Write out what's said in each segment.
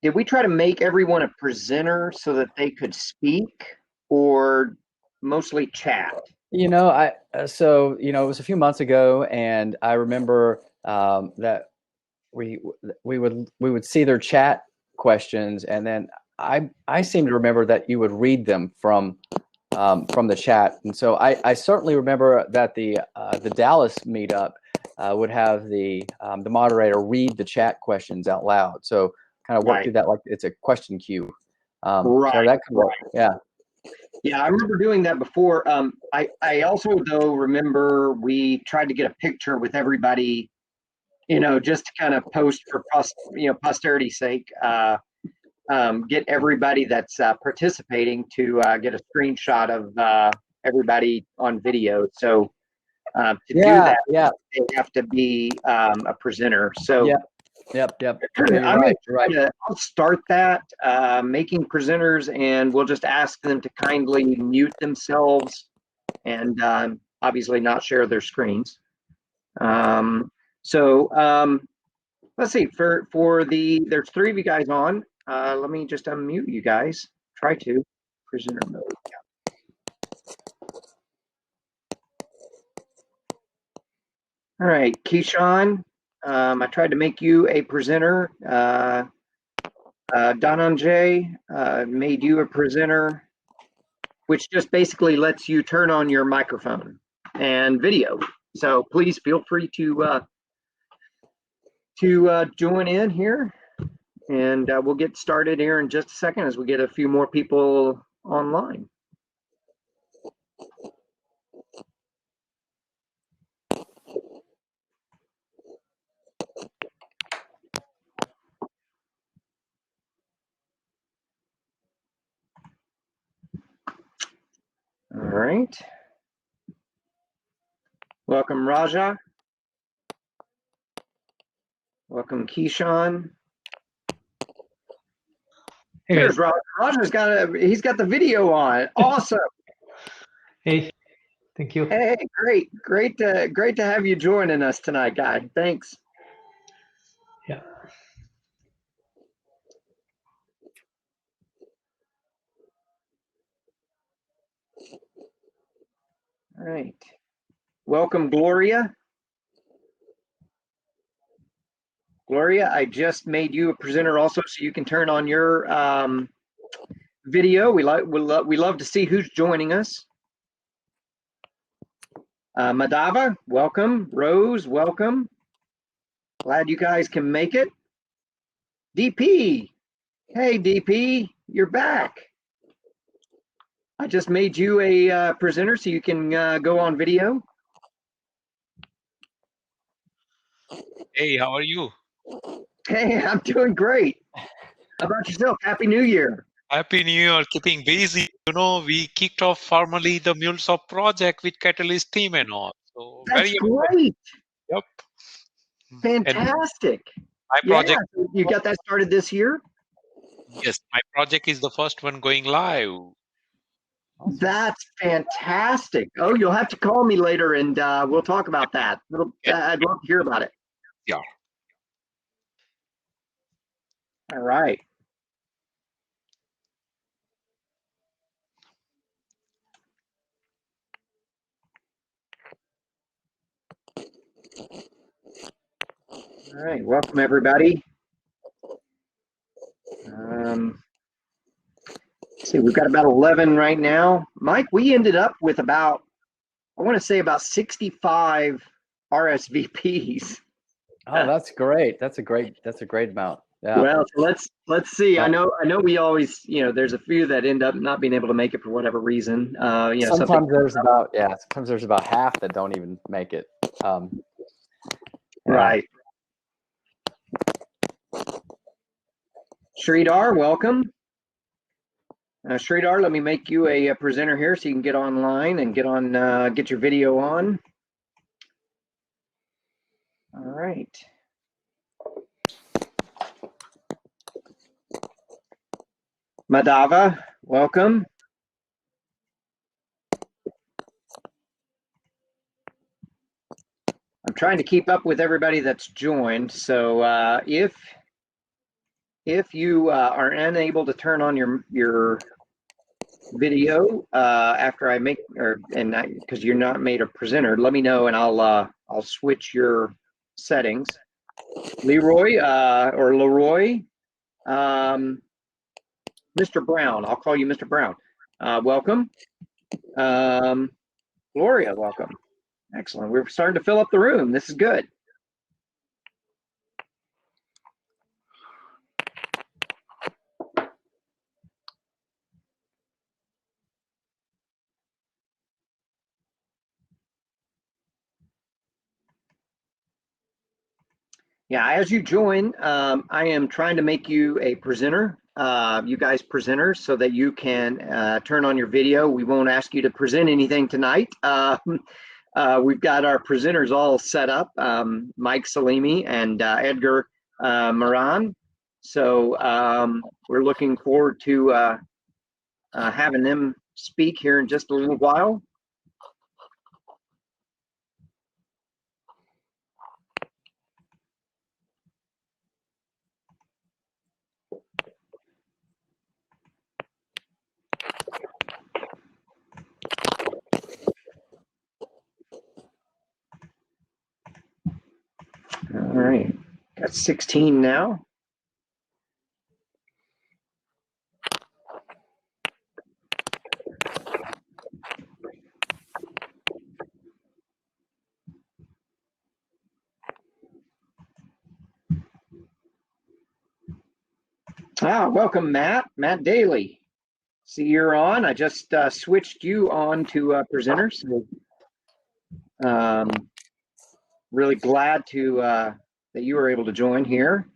did we try to make everyone a presenter so that they could speak, or mostly chat? You know, so it was a few months ago, and I remember that we would see their chat questions, and then I seem to remember that you would read them from the chat, and so I certainly remember that the Dallas meetup would have the moderator read the chat questions out loud. So kind of work through that like it's a question queue. So that could work. Yeah. Yeah, I remember doing that before. I also, though, remember we tried to get a picture with everybody, just to kind of post for posterity's sake. Get everybody that's participating to get a screenshot of everybody on video. So to do that, they have to be a presenter. So Yep. I'll start that, making presenters, and we'll just ask them to kindly mute themselves and obviously not share their screens. Let's see, there's 3 of you guys on. Let me just unmute you guys. Try to. Presenter mode. All right, Keyshawn, I tried to make you a presenter. Dhananjay made you a presenter, which just basically lets you turn on your microphone and video. So please feel free to join in here, and we'll get started here in just a second as we get a few more people online. All right. Welcome, Raja. Welcome, Keyshawn. Hey, here's Raja. Raja's he's got the video on. Awesome. Hey, thank you. Hey, great to have you joining us tonight, guy. Thanks. Yeah. All right. Welcome, Gloria. Gloria, I just made you a presenter also, so you can turn on your video. We love to see who's joining us. Madava, welcome. Rose, welcome. Glad you guys can make it. DP, hey DP, you're back. I just made you a presenter so you can go on video. Hey, how are you? Hey, I'm doing great. How about yourself? Happy New Year. Happy New Year, keeping busy. We kicked off formally the MuleSoft project with Catalyst team and all. So that's great. Yep. Fantastic. My project. Yeah, you got that started this year? Yes, my project is the first one going live. Awesome. That's fantastic. Oh, you'll have to call me later and we'll talk about that. I'd love to hear about it. Yeah. All right. All right, welcome everybody. Let's see, we've got about 11 right now. Mike, we ended up with about 65 RSVPs. Oh, that's great. That's a great amount. Yeah. Well, let's see. Yeah. I know we always, there's a few that end up not being able to make it for whatever reason. Sometimes there's about half that don't even make it. Right. Sridhar, welcome. Sridhar, let me make you a presenter here so you can get online and get your video on. All right. Madhava, welcome. I'm trying to keep up with everybody that's joined, so if if you are unable to turn on your video after I make because you're not made a presenter, let me know and I'll switch your settings. Leroy or Leroy, Mr. Brown. I'll call you Mr. Brown. Welcome. Gloria, welcome. Excellent. We're starting to fill up the room. This is good. Yeah, as you join, I am trying to make you a presenter, you guys presenters, so that you can turn on your video. We won't ask you to present anything tonight. We've got our presenters all set up, Mike Saleme and Edgar Moran. So we're looking forward to having them speak here in just a little while. All right, got 16 now. Welcome, Matt Daly. See, you're on. I just switched you on to presenters. So, really glad to that you were able to join here.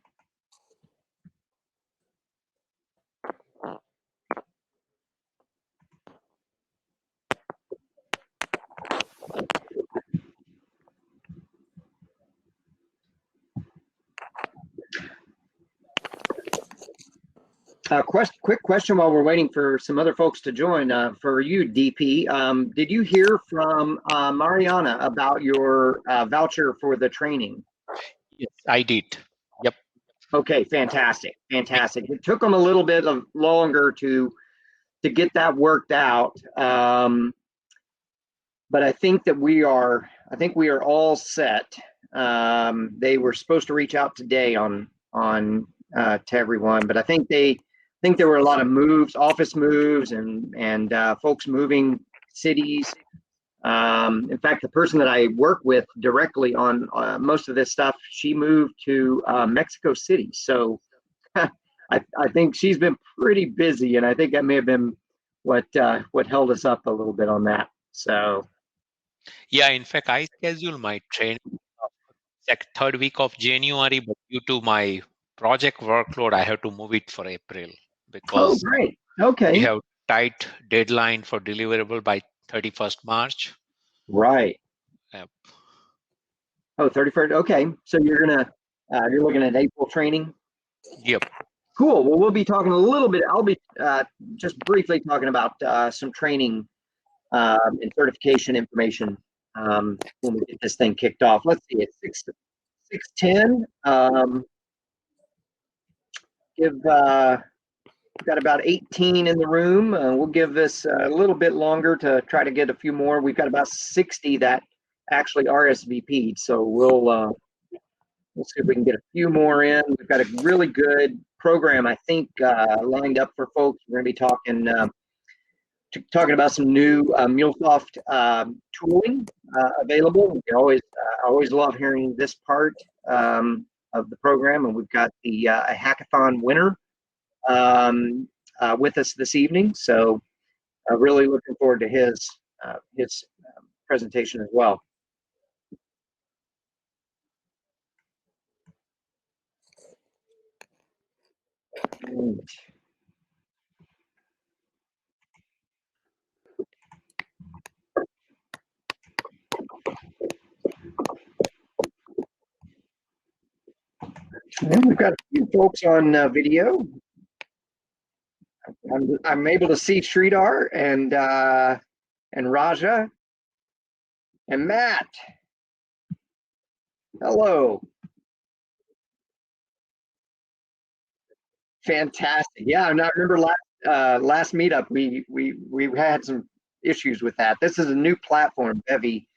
Quick question while we're waiting for some other folks to join. For you, DP, did you hear from Mariana about your voucher for the training? Yes, I did. Yep. Okay, fantastic. It took them a little bit longer to get that worked out, but I think that we are all set. They were supposed to reach out today on to everyone, but I think there were a lot of moves, office moves, and folks moving cities. In fact, the person that I work with directly on most of this stuff, she moved to Mexico City. So I think she's been pretty busy, and I think that may have been what held us up a little bit on that. So Yeah, in fact, I scheduled my training third week of January, but due to my project workload, I have to move it for April because great. Okay. we have tight deadline for deliverable by 31st March. Right. Yep. Oh, 31st. Okay. So you're looking at April training? Yep. Cool. Well, we'll be talking a little bit. I'll be just briefly talking about some training and certification information when we get this thing kicked off. Let's see. It's 6:10. We've got about 18 in the room. We'll give this a little bit longer to try to get a few more. We've got about 60 that actually RSVP'd. So we'll see if we can get a few more in. We've got a really good program, I think, lined up for folks. We're going to be talking about some new MuleSoft tooling available. We always love hearing this part of the program, and we've got the a hackathon winner with us this evening. So really looking forward to his presentation as well. And we've got a few folks on video. I'm able to see Sridhar and Raja and Matt. Hello. Fantastic. Yeah, and I remember last meetup we had some issues with that. This is a new platform, Bevy,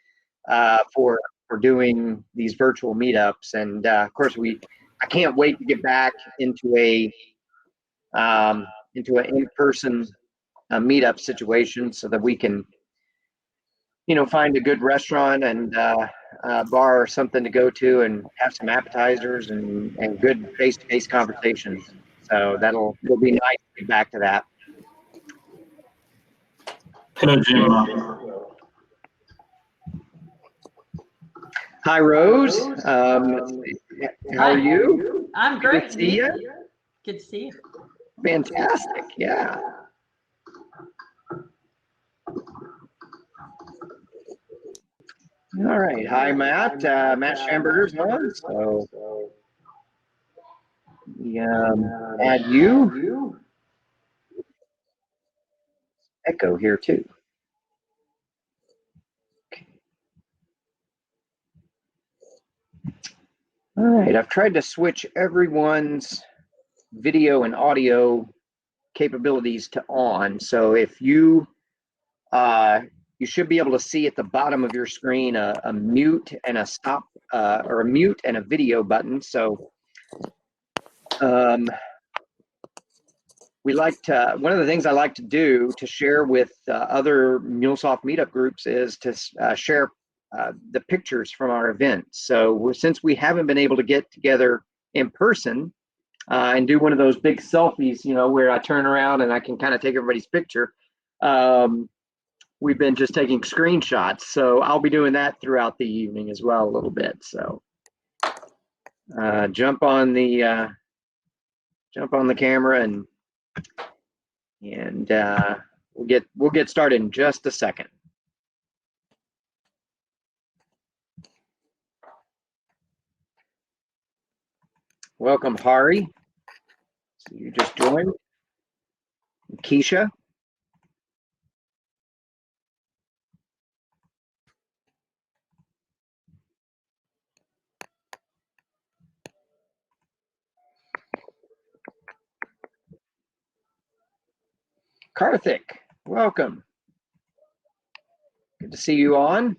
for doing these virtual meetups, and of course I can't wait to get back into an in-person meetup situation so that we can, you know, find a good restaurant and bar or something to go to and have some appetizers and good face-to-face conversations. So it'll be nice to get back to that. Hello, Jim. Hi, Rose. How are you? I'm great. Good to see you. Good to see you. Fantastic. Yeah. All right. Hi, Matt. Matt Schamberger's on. So, add you. Echo here too. Okay. All right. I've tried to switch everyone's video and audio capabilities to on. So if you should be able to see at the bottom of your screen a mute and a stop or a mute and a video button. So we like to, one of the things I like to do to share with other MuleSoft meetup groups is to share the pictures from our events. So since we haven't been able to get together in person and do one of those big selfies, you know, where I turn around and I can kind of take everybody's picture, we've been just taking screenshots. So I'll be doing that throughout the evening as well a little bit. So jump on the camera and we'll get started in just a second. Welcome, Hari. So you just joined. Keisha. Karthik, welcome. Good to see you on.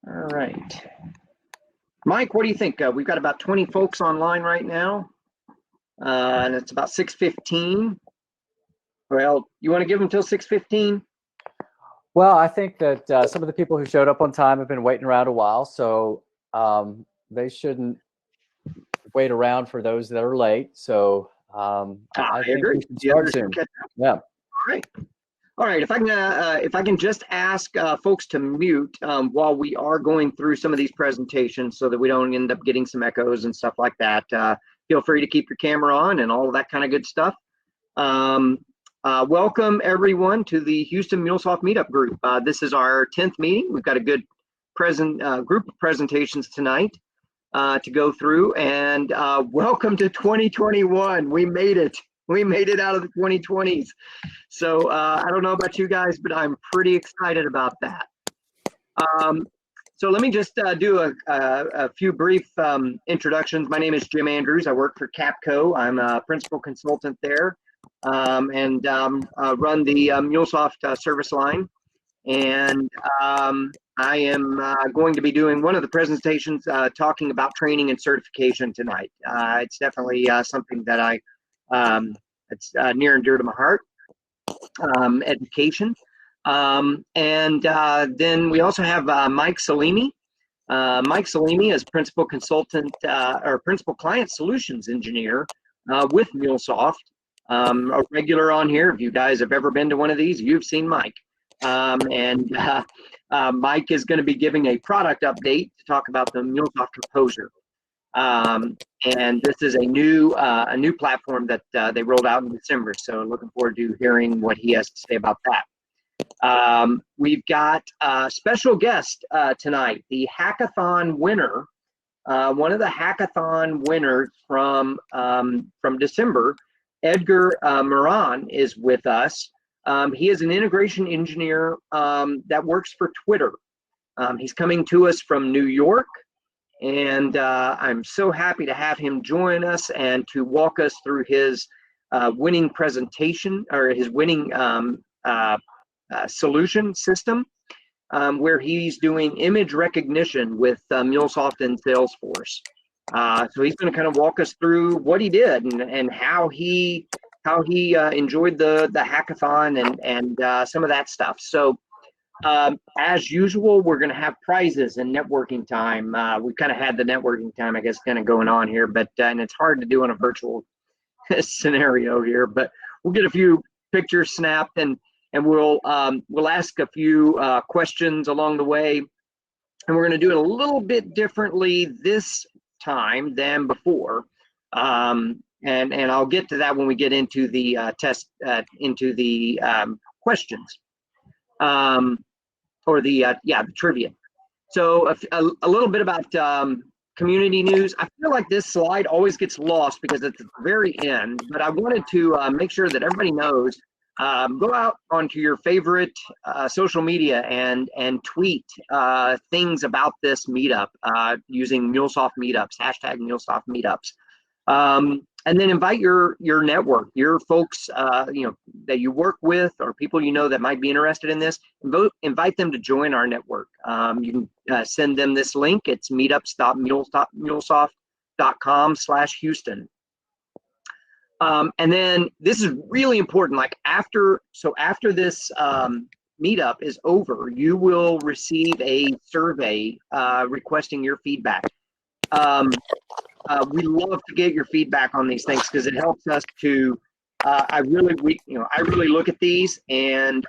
All right. Mike, what do you think? We've got about 20 folks online right now, and it's about 6:15. Well, you want to give them till 6:15? Well, I think that some of the people who showed up on time have been waiting around a while, so they shouldn't wait around for those that are late. So I think agree. we should start soon. Yeah. All right. If I can just ask folks to mute while we are going through some of these presentations, so that we don't end up getting some echoes and stuff like that. Feel free to keep your camera on and all of that kind of good stuff. Welcome everyone to the Houston MuleSoft Meetup group. This is our 10th meeting. We've got a good group of presentations tonight to go through, and welcome to 2021. We made it. We made it out of the 2020s. So I don't know about you guys, but I'm pretty excited about that. So let me just do a few brief introductions. My name is Jim Andrews. I work for Capco. I'm a principal consultant there, and run the MuleSoft service line. And I am going to be doing one of the presentations talking about training and certification tonight. It's definitely something that it's near and dear to my heart, education. And then we also have Mike Saleme. Mike Saleme is principal consultant or principal client solutions engineer with MuleSoft. A regular on here. If you guys have ever been to one of these, you've seen Mike. Mike is going to be giving a product update to talk about the MuleSoft Composer. And this is a new platform that they rolled out in December. So looking forward to hearing what he has to say about that. We've got a special guest tonight, the hackathon winner one of the hackathon winners from December, Edgar Moran, is with us. He is an integration engineer that works for Twitter. He's coming to us from New York, and I'm so happy to have him join us and to walk us through his winning presentation, or his winning solution system, where he's doing image recognition with MuleSoft and Salesforce. So he's going to kind of walk us through what he did and how he enjoyed the hackathon and some of that stuff. So as usual, we're going to have prizes and networking time. We've kind of had the networking time, I guess, kind of going on here, but and it's hard to do in a virtual scenario here, but we'll get a few pictures snapped, and we'll ask a few questions along the way, and we're going to do it a little bit differently this time than before, and I'll get to that when we get into the into the questions, or the trivia. So a little bit about community news. I feel like this slide always gets lost because it's at the very end, but I wanted to make sure that everybody knows. Go out onto your favorite social media and tweet things about this meetup using MuleSoft Meetups, hashtag MuleSoft Meetups. And then invite your network, your folks that you work with, or people you know that might be interested in this. Invite them to join our network. You can send them this link. It's meetups.mulesoft.com/Houston. And then this is really important. Like after this meetup is over, you will receive a survey requesting your feedback. We love to get your feedback on these things because it helps us to. I really look at these and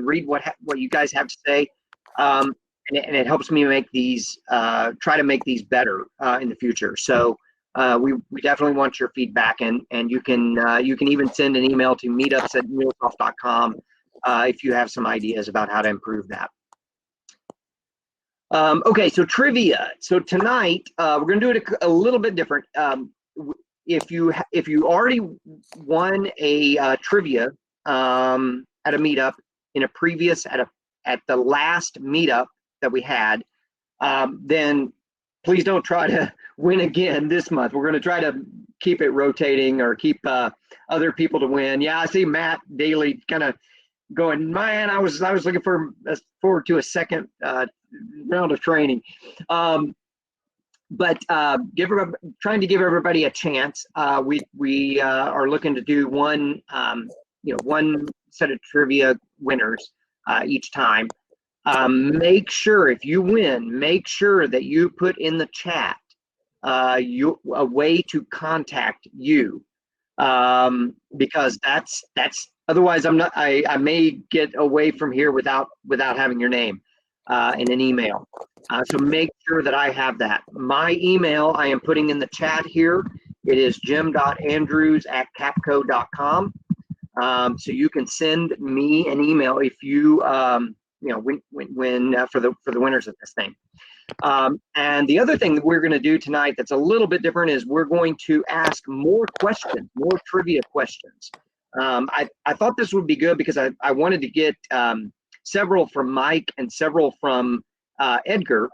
read what you guys have to say, and it helps me make these try to make these better in the future. So we definitely want your feedback, and you can even send an email to meetups@mulesoft.com if you have some ideas about how to improve that. Okay, so trivia. So tonight we're going to do it a little bit different. If you already won a trivia at a meetup in a previous at the last meetup that we had, then please don't try to win again this month. We're going to try to keep it rotating or keep other people to win. Yeah, I see Matt Daly kind of going, man, I was looking forward to a second round of training, but trying to give everybody a chance. We are looking to do one set of trivia winners each time. Make sure if you win, make sure that you put in the chat a way to contact you, because that's otherwise I may get away from here without having your name in an email. So make sure that I have that. My email I am putting in the chat here. It is jim.andrews@capco.com. So you can send me an email if you win for the winners of this thing. And the other thing that we're going to do tonight that's a little bit different is we're going to ask more questions, more trivia questions. I thought this would be good because I wanted to get several from Mike and several from Edgar.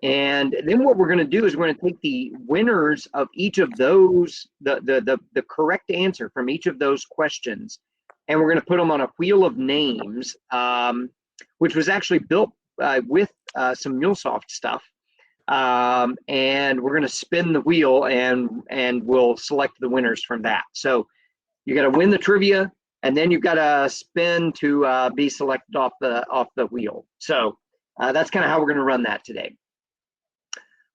And then what we're going to do is we're going to take the winners of each of those, the correct answer from each of those questions, and we're going to put them on a wheel of names, which was actually built with some MuleSoft stuff. And we're going to spin the wheel and we'll select the winners from that. So you got to win the trivia, and then you've got to spin to be selected off the wheel. So that's kind of how we're going to run that today.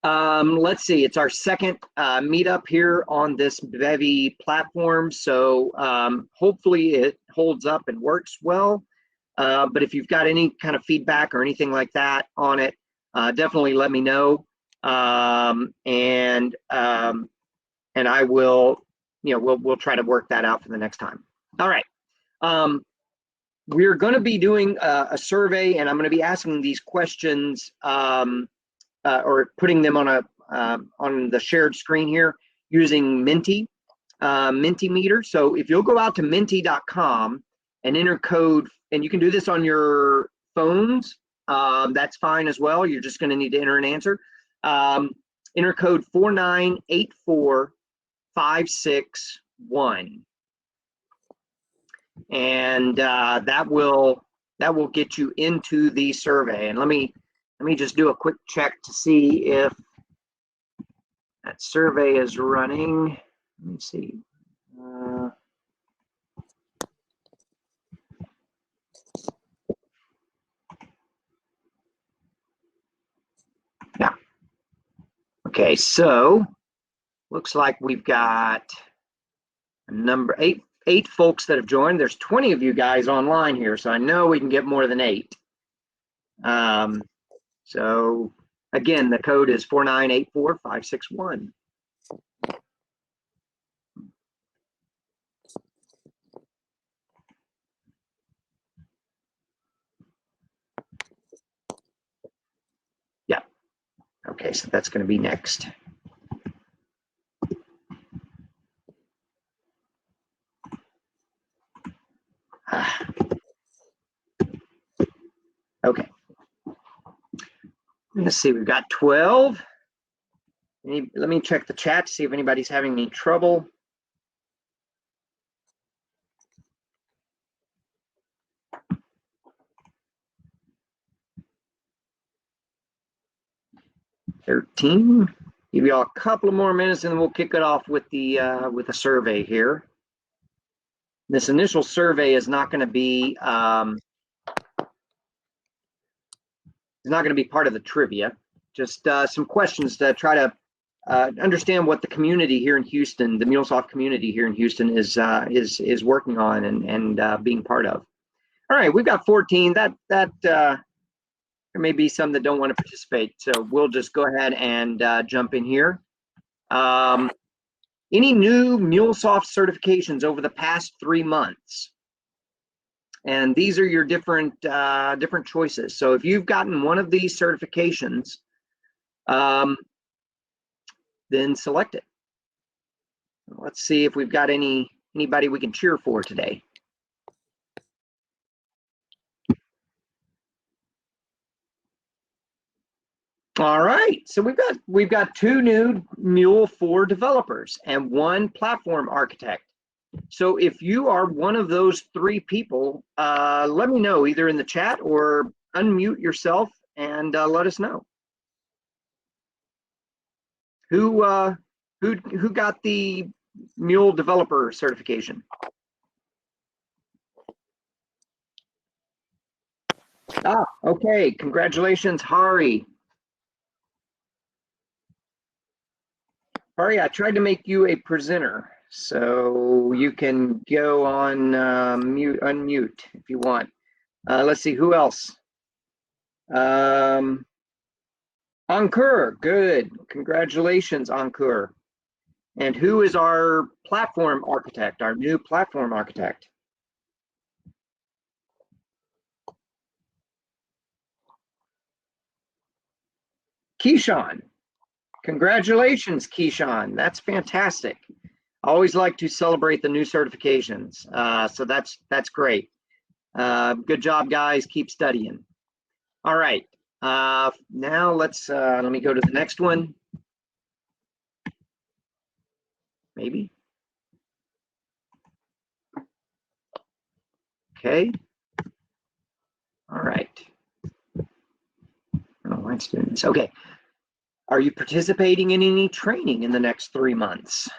Let's see, it's our second meetup here on this Bevy platform, so hopefully it holds up and works well. But if you've got any kind of feedback or anything like that on it, definitely let me know, and I will, we'll try to work that out for the next time. All right. We're going to be doing a survey, and I'm going to be asking these questions or putting them on the shared screen here using Mentimeter. So if you'll go out to menti.com and enter code, and you can do this on your phones, that's fine as well. You're just going to need to enter an answer. Enter code 4984561, and that will get you into the survey. And let me just do a quick check to see if that survey is running. Let me see. Yeah. Okay, so looks like we've got a number eight folks that have joined. There's 20 of you guys online here, so I know we can get more than 8. So again, the code is 4984561. Yeah. Okay, so that's going to be next. Okay. Let's see, we've got 12. Let me check the chat to see if anybody's having any trouble. $13. Give you all a couple of more minutes, and then we'll kick it off with the survey here. This initial survey is not going to be part of the trivia. Just some questions to try to understand what the community here in Houston, the MuleSoft community here in Houston, is working on and being part of. All right, we've got 14. There may be some that don't want to participate, so we'll just go ahead and jump in here. Any new MuleSoft certifications over the past 3 months? And these are your different choices. So if you've gotten one of these certifications, then select it. Let's see if we've got anybody we can cheer for today. All right, so we've got 2 new Mule 4 developers and 1 platform architect. So if you are one of those 3 people, let me know either in the chat or unmute yourself and let us know. Who got the Mule developer certification? Ah, okay, congratulations, Hari. Hari, I tried to make you a presenter, so you can go on unmute if you want. Let's see, who else? Ankur, good. Congratulations, Ankur. And who is our platform architect, our new platform architect? Keyshawn. Congratulations, Keyshawn. That's fantastic. I always like to celebrate the new certifications. So that's great. Good job, guys. Keep studying. All right. Now let me go to the next one. Maybe. Okay. All right. I don't know why it's doing this. Okay. Are you participating in any training in the next 3 months?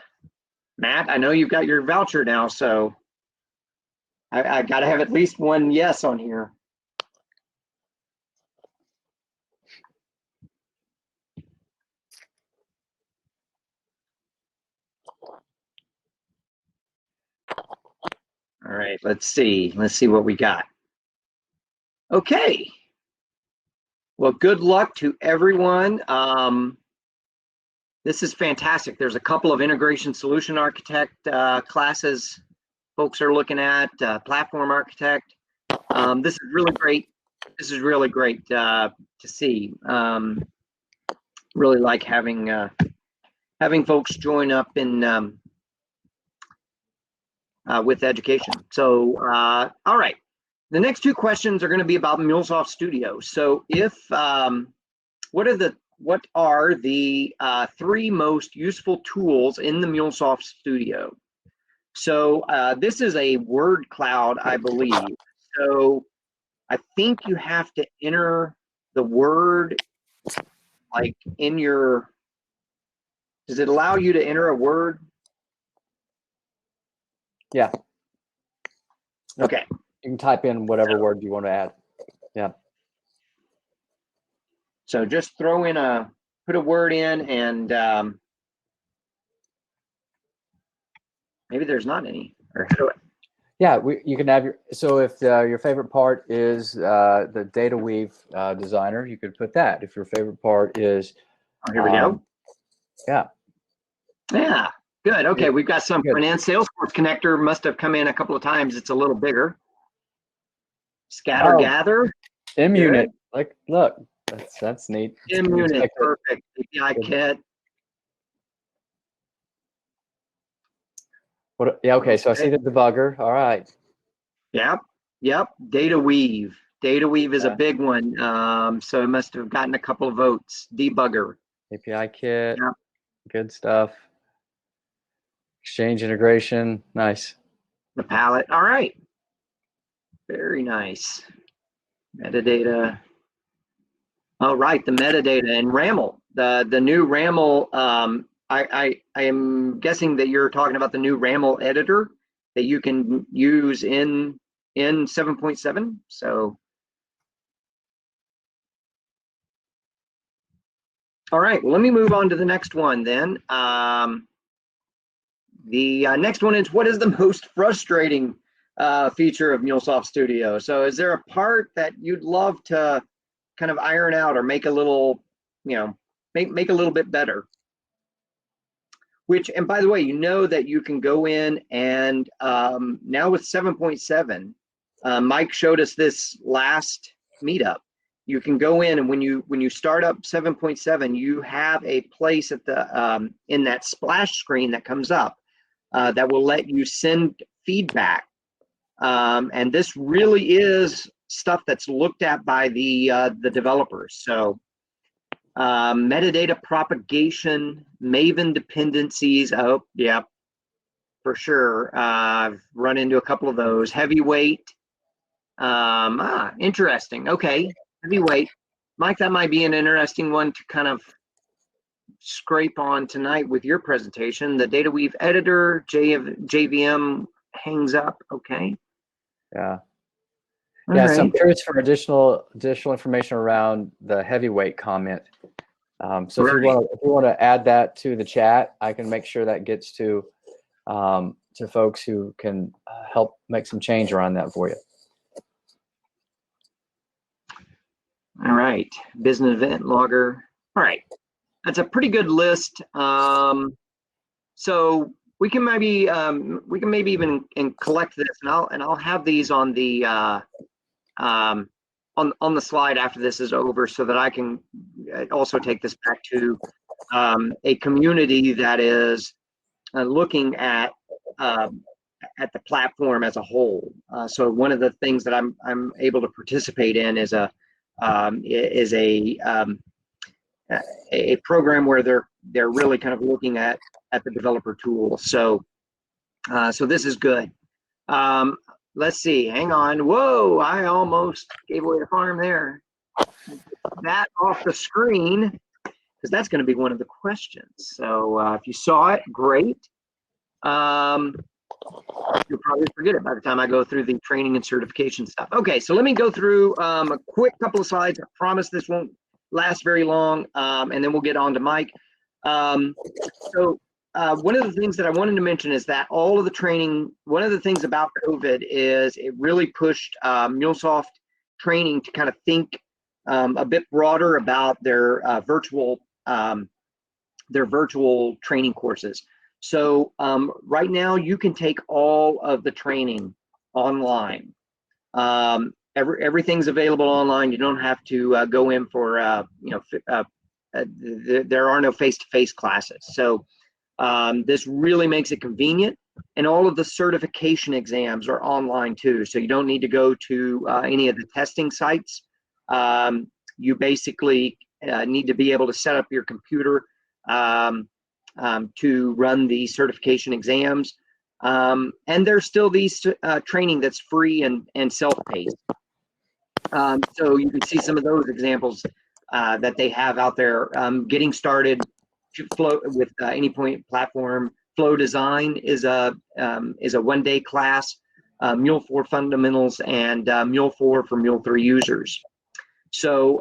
Matt, I know you've got your voucher now, so I got to have at least one yes on here. All right, let's see. Let's see what we got. Okay. Well, good luck to everyone. This is fantastic. There's a couple of integration solution architect classes folks are looking at, platform architect. This is really great. This is really great to see. really like having folks join up in with education. So, all right. The next two questions are going to be about MuleSoft Studio. So, if what are the three most useful tools in the MuleSoft Studio? So, this is a word cloud, I believe. So, I think you have to enter the word like in your. Does it allow you to enter a word? Yeah. Okay. You can type in whatever word you want to add. Yeah. So just throw in put a word in, and maybe there's not any. Or how do I? Yeah, you can have so if your favorite part is the data weave designer, you could put that. If your favorite part is, Oh, here we go. Yeah. Yeah, good. Okay, we've got some Good. finance Salesforce connector must have come in a couple of times. It's a little bigger. Scatter gather. Unit. Like, look, that's neat. Unit, perfect. API kit. What? Yeah. Okay. So I see the debugger. All right. Yep. Data weave. Data weave is a big one. So it must have gotten a couple of votes. Debugger. API kit. Yep. Good stuff. Exchange integration. Nice. The palette. All right. Very nice. Metadata. Oh, right. The metadata and RAML. The new RAML. I am guessing that you're talking about the new RAML editor that you can use in 7.7. So, all right. Well, let me move on to the next one then. The next one is, what is the most frustrating feature of MuleSoft Studio? So is there a part that you'd love to kind of iron out or make a little, make a little bit better? Which, and by the way, you know that you can go in and now with 7.7, Mike showed us this last meetup. You can go in, and when you start up 7.7, you have a place at the in that splash screen that comes up that will let you send feedback. And this really is stuff that's looked at by the developers. So metadata propagation, Maven dependencies. Oh, yeah, for sure. I've run into a couple of those. Heavyweight. Interesting. Okay, heavyweight. Mike, that might be an interesting one to kind of scrape on tonight with your presentation. The data weave editor, JVM hangs up. Okay. Yeah. All yeah. right. So I'm curious for additional information around the heavyweight comment. So if you want to add that to the chat, I can make sure that gets to folks who can help make some change around that for you. All right, business event logger. All right, that's a pretty good list. So we can maybe even collect this, and I'll have these on the on the slide after this is over, so that I can also take this back to a community that is looking at the platform as a whole. So one of the things that I'm able to participate in is a program where they're really kind of looking at the developer tool. So so this is good. Let's see. Hang on. Whoa! I almost gave away the farm there. That off the screen, because that's going to be one of the questions. So if you saw it, great. You'll probably forget it by the time I go through the training and certification stuff. Okay, so let me go through a quick couple of slides. I promise this won't last very long, and then we'll get on to Mike. So one of the things that I wanted to mention is that all of the training, one of the things about COVID is it really pushed MuleSoft training to kind of think a bit broader about their virtual training courses. So right now you can take all of the training online. Everything's available online. You don't have to go in for there are no face-to-face classes. So this really makes it convenient, and all of the certification exams are online too. So you don't need to go to any of the testing sites. You basically need to be able to set up your computer to run the certification exams. And there's still these training that's free and self-paced. So you can see some of those examples that they have out there. Getting started with Anypoint platform. Flow design is a one-day class. Mule4 fundamentals and Mule4 for Mule3 users. So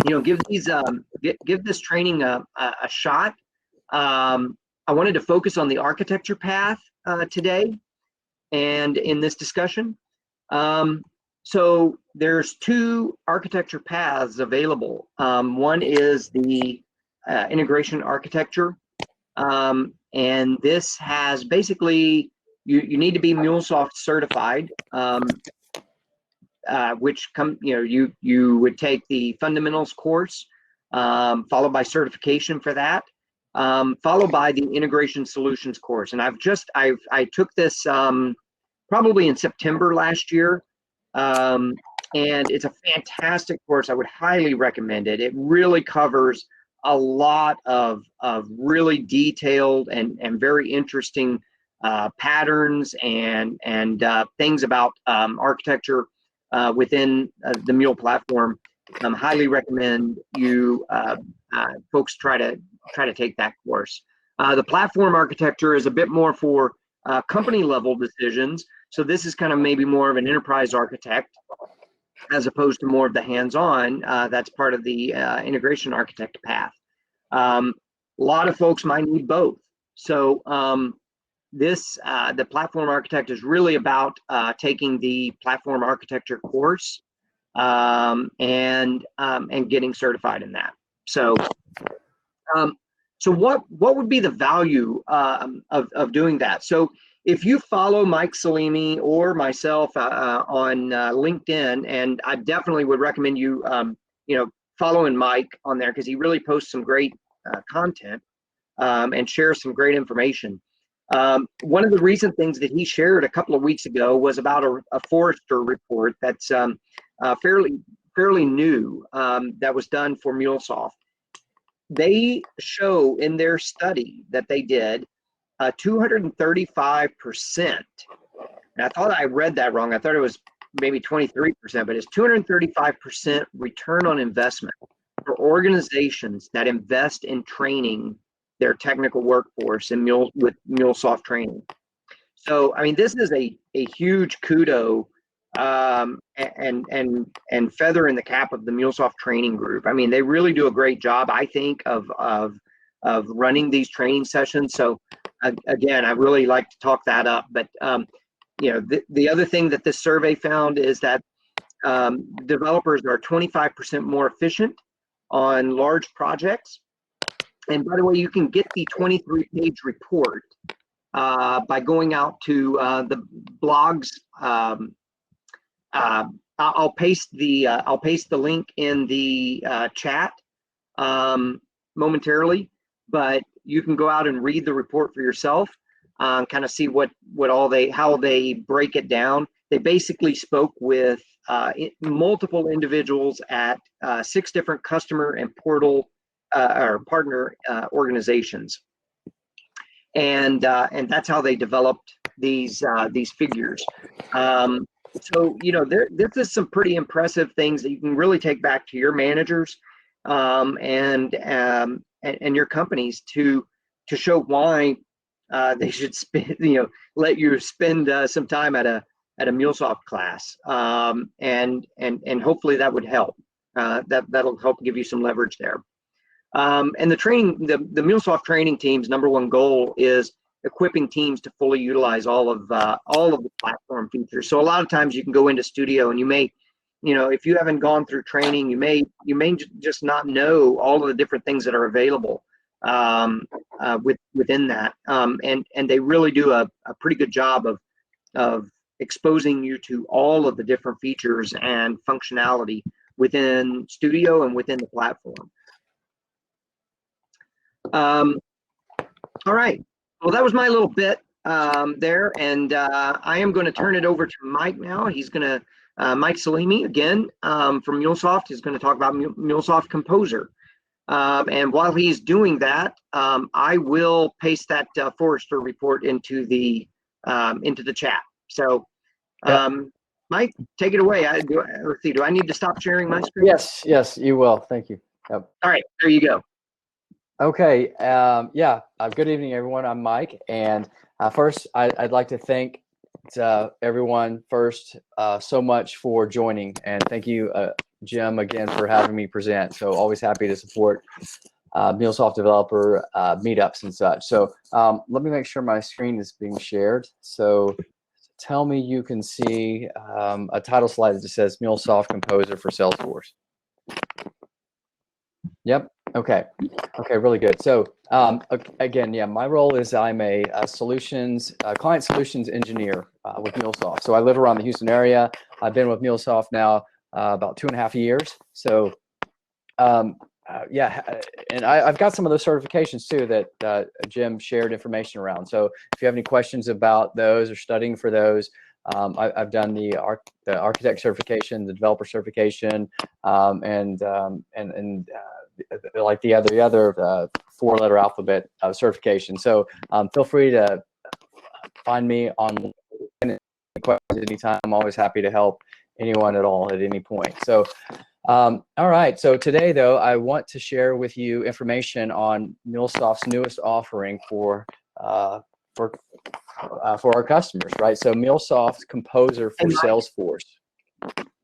give this training a shot. I wanted to focus on the architecture path today and in this discussion. So there's two architecture paths available. One is the integration architecture, and this has basically, you need to be MuleSoft certified, which you would take the fundamentals course, followed by certification for that, followed by the integration solutions course. And I took this probably in September last year, and it's a fantastic course. I would highly recommend it. It really covers a lot of really detailed and very interesting patterns and things about architecture within the Mule platform. Highly recommend you folks try to take that course. The platform architecture is a bit more for company level decisions. So this is kind of maybe more of an enterprise architect as opposed to more of the hands-on. That's part of the integration architect path. A lot of folks might need both. So the platform architect is really about taking the platform architecture course and getting certified in that. So what would be the value of doing that? So if you follow Mike Saleme or myself on LinkedIn, and I definitely would recommend you following Mike on there, because he really posts some great content and shares some great information. One of the recent things that he shared a couple of weeks ago was about a Forrester report that's fairly new, that was done for MuleSoft. They show in their study that they did 235%. And I thought I read that wrong. I thought it was maybe 23%, but it's 235% return on investment for organizations that invest in training their technical workforce in with MuleSoft training. So, I mean, this is a huge kudo and feather in the cap of the MuleSoft training group. I mean, they really do a great job, I think, of running these training sessions. So, again, I really like to talk that up. But the other thing that this survey found is that developers are 25% more efficient on large projects. And by the way, you can get the 23-page report by going out to the blogs. I'll paste the link in the chat momentarily, but you can go out and read the report for yourself, kind of see how they break it down. They basically spoke with multiple individuals at 6 different customer and portal or partner organizations, and that's how they developed these figures. So this is some pretty impressive things that you can really take back to your managers and your companies to show why they should let you spend some time at a MuleSoft class, and hopefully that would help. That'll help give you some leverage there. And the MuleSoft training team's #1 goal is equipping teams to fully utilize all of the platform features. So a lot of times you can go into Studio and you may, if you haven't gone through training, you may just not know all of the different things that are available within that. And they really do a pretty good job of exposing you to all of the different features and functionality within Studio and within the platform. All right. Well, that was my little bit there, and I am going to turn it over to Mike now. He's going to, Mike Saleme, again, from MuleSoft, is going to talk about MuleSoft Composer. And while he's doing that, I will paste that Forrester report into the chat. So, Mike, take it away. Let's see, do I need to stop sharing my screen? Yes, you will. Thank you. Yep. All right, there you go. Okay. Good evening, everyone. I'm Mike, and first, I'd like to thank everyone first so much for joining, and thank you, Jim, again for having me present. So always happy to support MuleSoft developer meetups and such. So let me make sure my screen is being shared. So tell me you can see a title slide that just says MuleSoft Composer for Salesforce. Yep. Okay, really good. So again, my role is I'm a client solutions engineer with MuleSoft. So I live around the Houston area. I've been with MuleSoft now about 2.5 years. So and I've got some of those certifications too that Jim shared information around. So if you have any questions about those or studying for those, I've done the architect certification, the developer certification, and like the other 4-letter alphabet certification. So feel free to find me on questions anytime. I'm always happy to help anyone at all at any point. So all right. So today, though, I want to share with you information on MuleSoft's newest offering for our customers, right? So MuleSoft Composer for Salesforce.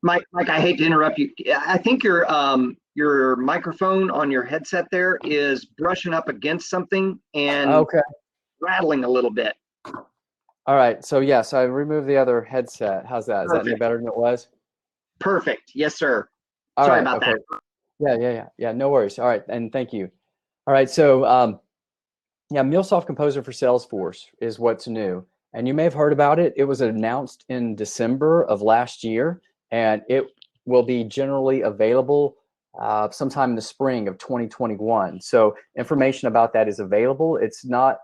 Mike, I hate to interrupt you. I think your microphone on your headset there is brushing up against something and rattling a little bit. All right. So I removed the other headset. How's that? Is that any better than it was? Perfect. Yes, sir. All Sorry right, about that. Yeah. No worries. All right, and thank you. All right. So MuleSoft Composer for Salesforce is what's new, and you may have heard about it. It was announced in December of last year, and it will be generally available sometime in the spring of 2021. So information about that is available. It's not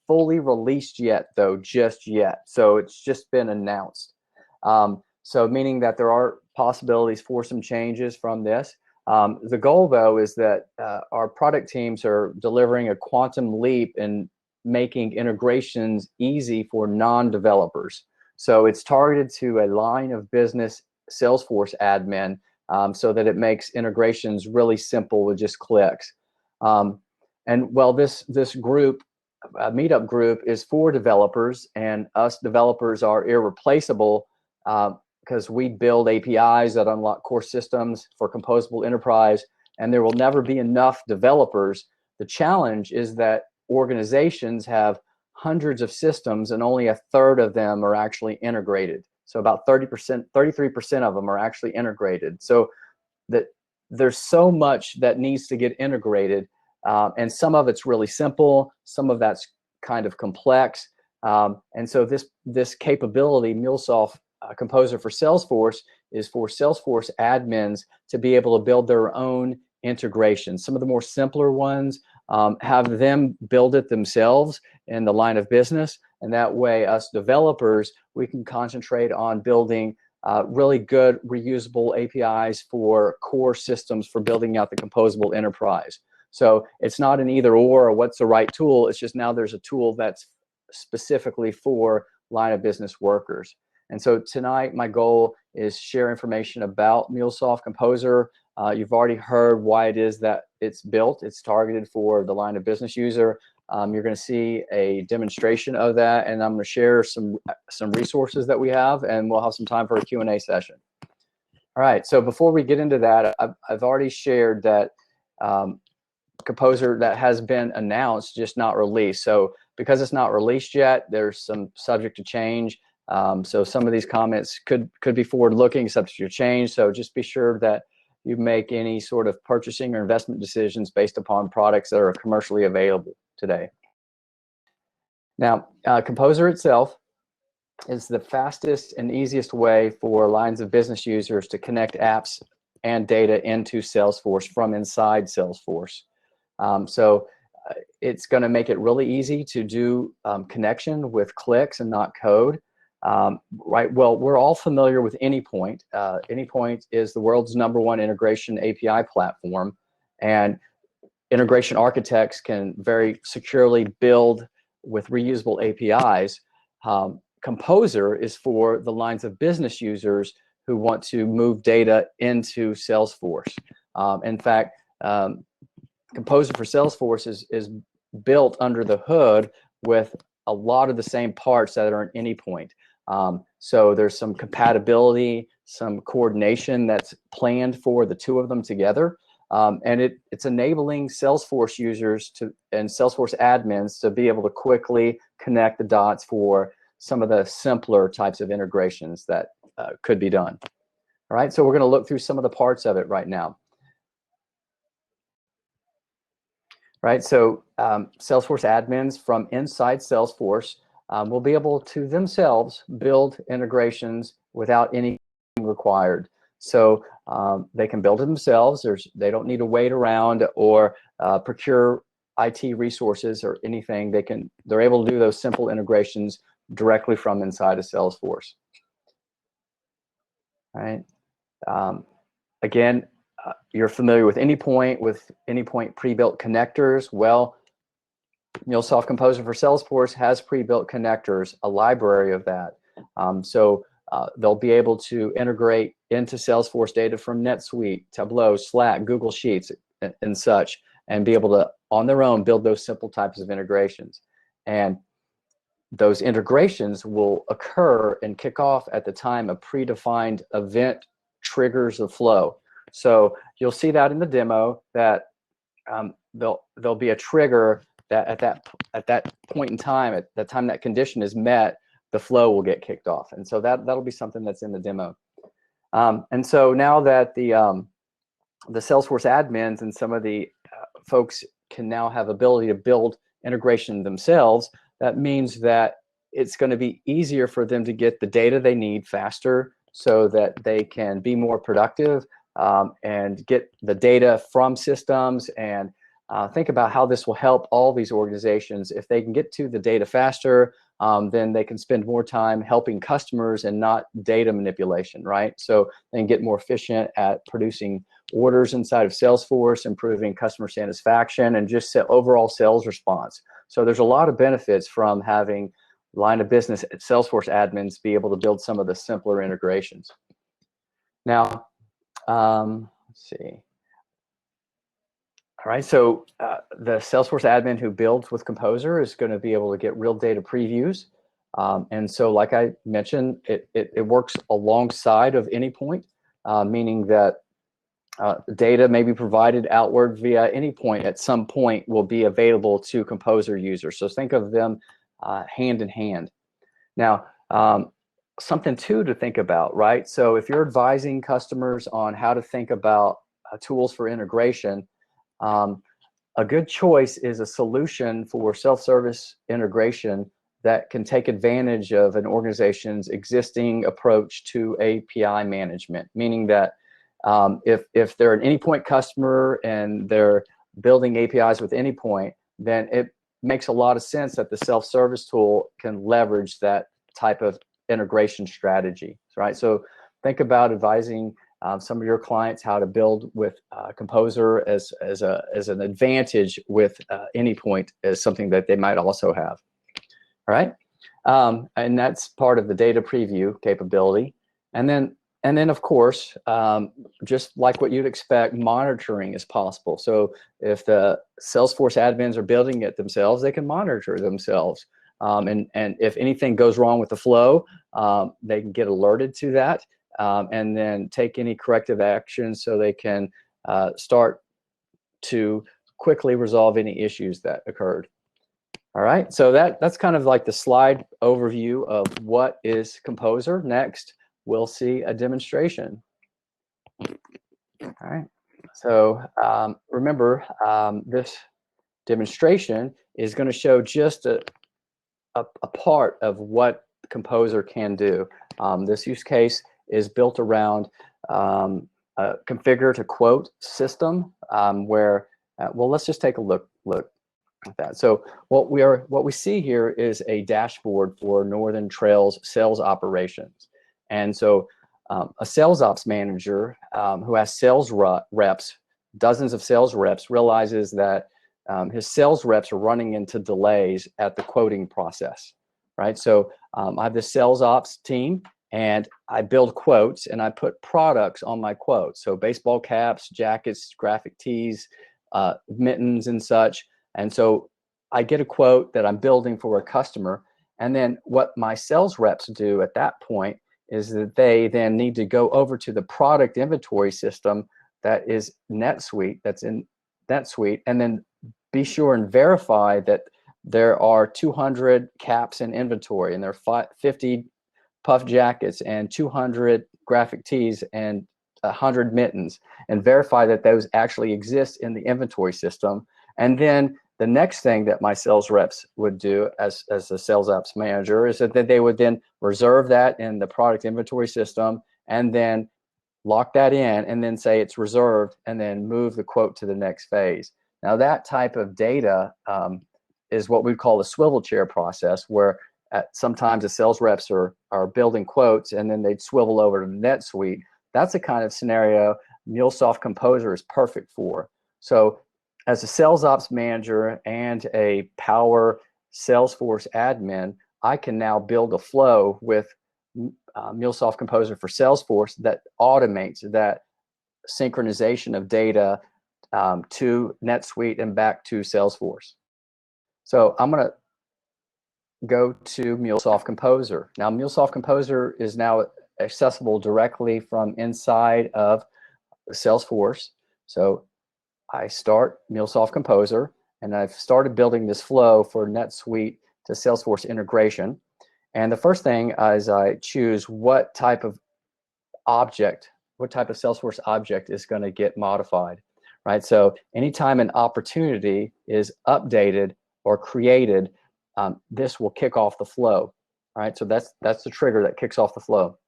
fully released yet, though, just yet. So it's just been announced. So meaning that there are possibilities for some changes from this. The goal, though, is that our product teams are delivering a quantum leap in making integrations easy for non-developers. So it's targeted to a line of business Salesforce admin so that it makes integrations really simple with just clicks. And well, this group, meetup group, is for developers, and us developers are irreplaceable because we build APIs that unlock core systems for composable enterprise, and there will never be enough developers. The challenge is that organizations have hundreds of systems and only 1/3 of them are actually integrated. So about 33% of them are actually integrated. So that there's so much that needs to get integrated, and some of it's really simple, some of that's kind of complex. And so this capability, MuleSoft Composer for Salesforce, is for Salesforce admins to be able to build their own integrations. Some of the more simpler ones, have them build it themselves in the line of business, and that way us developers, we can concentrate on building really good reusable APIs for core systems for building out the composable enterprise. So it's not an either or what's the right tool, it's just now there's a tool that's specifically for line of business workers. And so tonight, my goal is share information about MuleSoft Composer. You've already heard why it is that it's built. It's targeted for the line of business user. You're going to see a demonstration of that, and I'm going to share some resources that we have, and we'll have some time for a Q&A session. All right, so before we get into that, I've already shared that Composer that has been announced, just not released. So because it's not released yet, there's some subject to change. So some of these comments could be forward-looking, subject to change. So just be sure that you make any sort of purchasing or investment decisions based upon products that are commercially available today. Now, Composer itself is the fastest and easiest way for lines of business users to connect apps and data into Salesforce from inside Salesforce. It's going to make it really easy to do connection with clicks and not code. Right. Well, we're all familiar with Anypoint. Anypoint is the world's #1 integration API platform, and integration architects can very securely build with reusable APIs. Composer is for the lines of business users who want to move data into Salesforce. In fact, Composer for Salesforce is built under the hood with a lot of the same parts that are in Anypoint. So there's some compatibility, some coordination that's planned for the two of them together. And it's enabling Salesforce users and Salesforce admins to be able to quickly connect the dots for some of the simpler types of integrations that could be done. All right, so we're going to look through some of the parts of it right now. Right, so Salesforce admins from inside Salesforce will be able to themselves build integrations without anything required. So they can build it themselves. They don't need to wait around or procure IT resources or anything. They're able to do those simple integrations directly from inside of Salesforce. All right. Again, you're familiar with Anypoint pre-built connectors. Well, MuleSoft Composer for Salesforce has pre-built connectors, a library of that. They'll be able to integrate into Salesforce data from NetSuite, Tableau, Slack, Google Sheets, and such, and be able to, on their own, build those simple types of integrations. And those integrations will occur and kick off at the time a predefined event triggers the flow. So you'll see that in the demo that there'll be a trigger that at that point in time, at the time that condition is met, the flow will get kicked off. And so that'll be something that's in the demo. And so now that the Salesforce admins and some of the folks can now have ability to build integration themselves, that means that it's going to be easier for them to get the data they need faster so that they can be more productive and get the data from systems. And think about how this will help all these organizations. If they can get to the data faster, then they can spend more time helping customers and not data manipulation, right? So they can get more efficient at producing orders inside of Salesforce, improving customer satisfaction, and just overall sales response. So there's a lot of benefits from having line of business Salesforce admins be able to build some of the simpler integrations. Now, let's see. All right, so the Salesforce admin who builds with Composer is going to be able to get real data previews. And so like I mentioned, it works alongside of Anypoint, meaning that data may be provided outward via Anypoint at some point will be available to Composer users. So think of them hand in hand. Now, something too to think about, right? So if you're advising customers on how to think about tools for integration, a good choice is a solution for self-service integration that can take advantage of an organization's existing approach to API management, meaning that if they're an Anypoint customer and they're building APIs with Anypoint, then it makes a lot of sense that the self-service tool can leverage that type of integration strategy, right? So think about advising some of your clients how to build with Composer as an advantage with Anypoint as something that they might also have. All right, and that's part of the data preview capability. And then of course, just like what you'd expect, monitoring is possible. So if the Salesforce admins are building it themselves, they can monitor themselves. And if anything goes wrong with the flow, they can get alerted to that and then take any corrective action so they can start to quickly resolve any issues that occurred. All right, so that's kind of like the slide overview of what is Composer. Next, we'll see a demonstration. All right, so remember, this demonstration is going to show just a part of what Composer can do. This use case is built around configure to quote system where, well, let's just take a look at that. So what we see here is a dashboard for Northern Trail's sales operations. And so a sales ops manager who has sales reps, dozens of sales reps, realizes that his sales reps are running into delays at the quoting process, right? So I have this sales ops team, and I build quotes, and I put products on my quotes. So baseball caps, jackets, graphic tees, mittens, and such. And so I get a quote that I'm building for a customer. And then what my sales reps do at that point is that they then need to go over to the product inventory system that is NetSuite, that's in NetSuite, and then be sure and verify that there are 200 caps in inventory, and there are 50 puff jackets and 200 graphic tees and 100 mittens, and verify that those actually exist in the inventory system. And then the next thing that my sales reps would do as a sales ops manager is that they would then reserve that in the product inventory system, and then lock that in, and then say it's reserved, and then move the quote to the next phase. Now that type of data is what we call the swivel chair process, where sometimes the sales reps are building quotes, and then they'd swivel over to NetSuite. That's the kind of scenario MuleSoft Composer is perfect for. So as a sales ops manager and a Power Salesforce admin, I can now build a flow with MuleSoft Composer for Salesforce that automates that synchronization of data to NetSuite and back to Salesforce. So I'm going to go to MuleSoft Composer. Now MuleSoft Composer is now accessible directly from inside of Salesforce. So I start MuleSoft Composer, and I've started building this flow for NetSuite to Salesforce integration. And the first thing is I choose what type of object, what type of Salesforce object is going to get modified, right? So anytime an opportunity is updated or created, this will kick off the flow, right? So that's the trigger that kicks off the flow.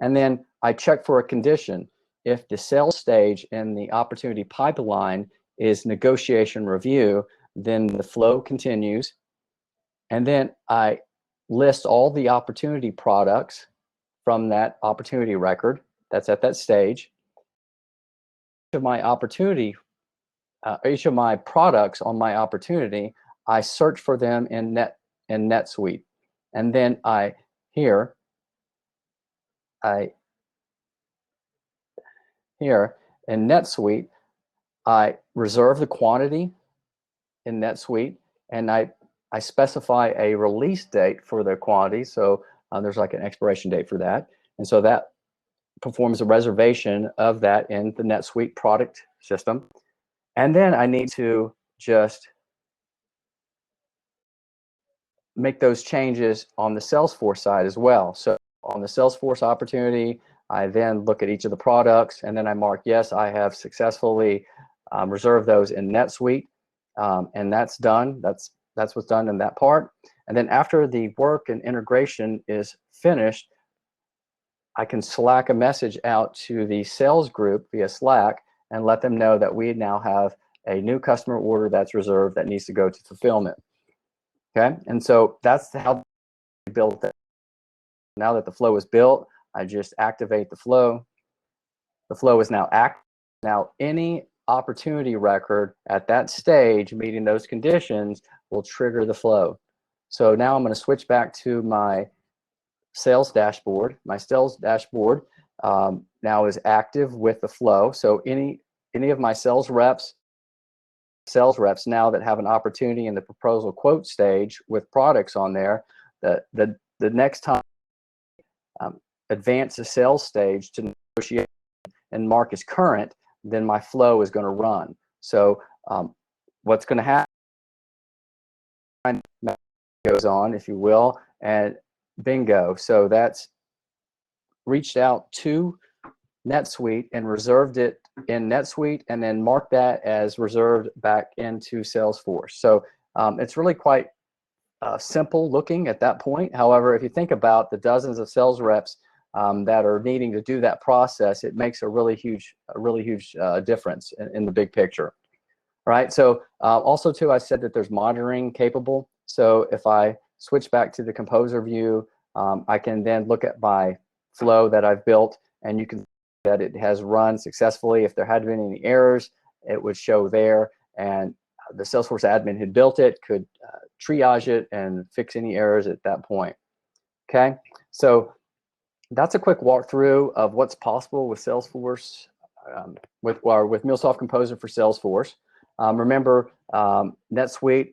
And then I check for a condition. If the sales stage in the opportunity pipeline is negotiation review, then the flow continues. And then I list all the opportunity products from that opportunity record that's at that stage. Each of my opportunity, each of my products on my opportunity, I search for them in NetSuite. And then here in NetSuite, I reserve the quantity in NetSuite, and I specify a release date for the quantity. So there's like an expiration date for that. And so that performs a reservation of that in the NetSuite product system. And then I need to just make those changes on the Salesforce side as well. So on the Salesforce opportunity, I then look at each of the products, and then I mark, yes, I have successfully reserved those in NetSuite, and that's done. That's what's done in that part. And then after the work and integration is finished, I can Slack a message out to the sales group via Slack and let them know that we now have a new customer order that's reserved that needs to go to fulfillment. Okay, and so that's how we built it. Now that the flow is built, I just activate the flow. The flow is now active. Now any opportunity record at that stage meeting those conditions will trigger the flow. So now I'm going to switch back to my sales dashboard. My sales dashboard now is active with the flow. So any of my sales reps now that have an opportunity in the proposal quote stage with products on there, the next time advance the sales stage to negotiate and mark as current, then my flow is going to run. So what's going to happen goes on, if you will, and bingo. So that's reached out to NetSuite and reserved it in NetSuite, and then marked that as reserved back into Salesforce. So it's really quite simple looking at that point. However, if you think about the dozens of sales reps that are needing to do that process, it makes a really huge difference in the big picture. All right, so also too, I said that there's monitoring capable. So if I switch back to the Composer view, I can then look at my flow that I've built, and you can see that it has run successfully. If there had been any errors, it would show there, and the Salesforce admin who built it could triage it and fix any errors at that point. Okay, so that's a quick walkthrough of what's possible with Salesforce, with MuleSoft Composer for Salesforce. Remember, NetSuite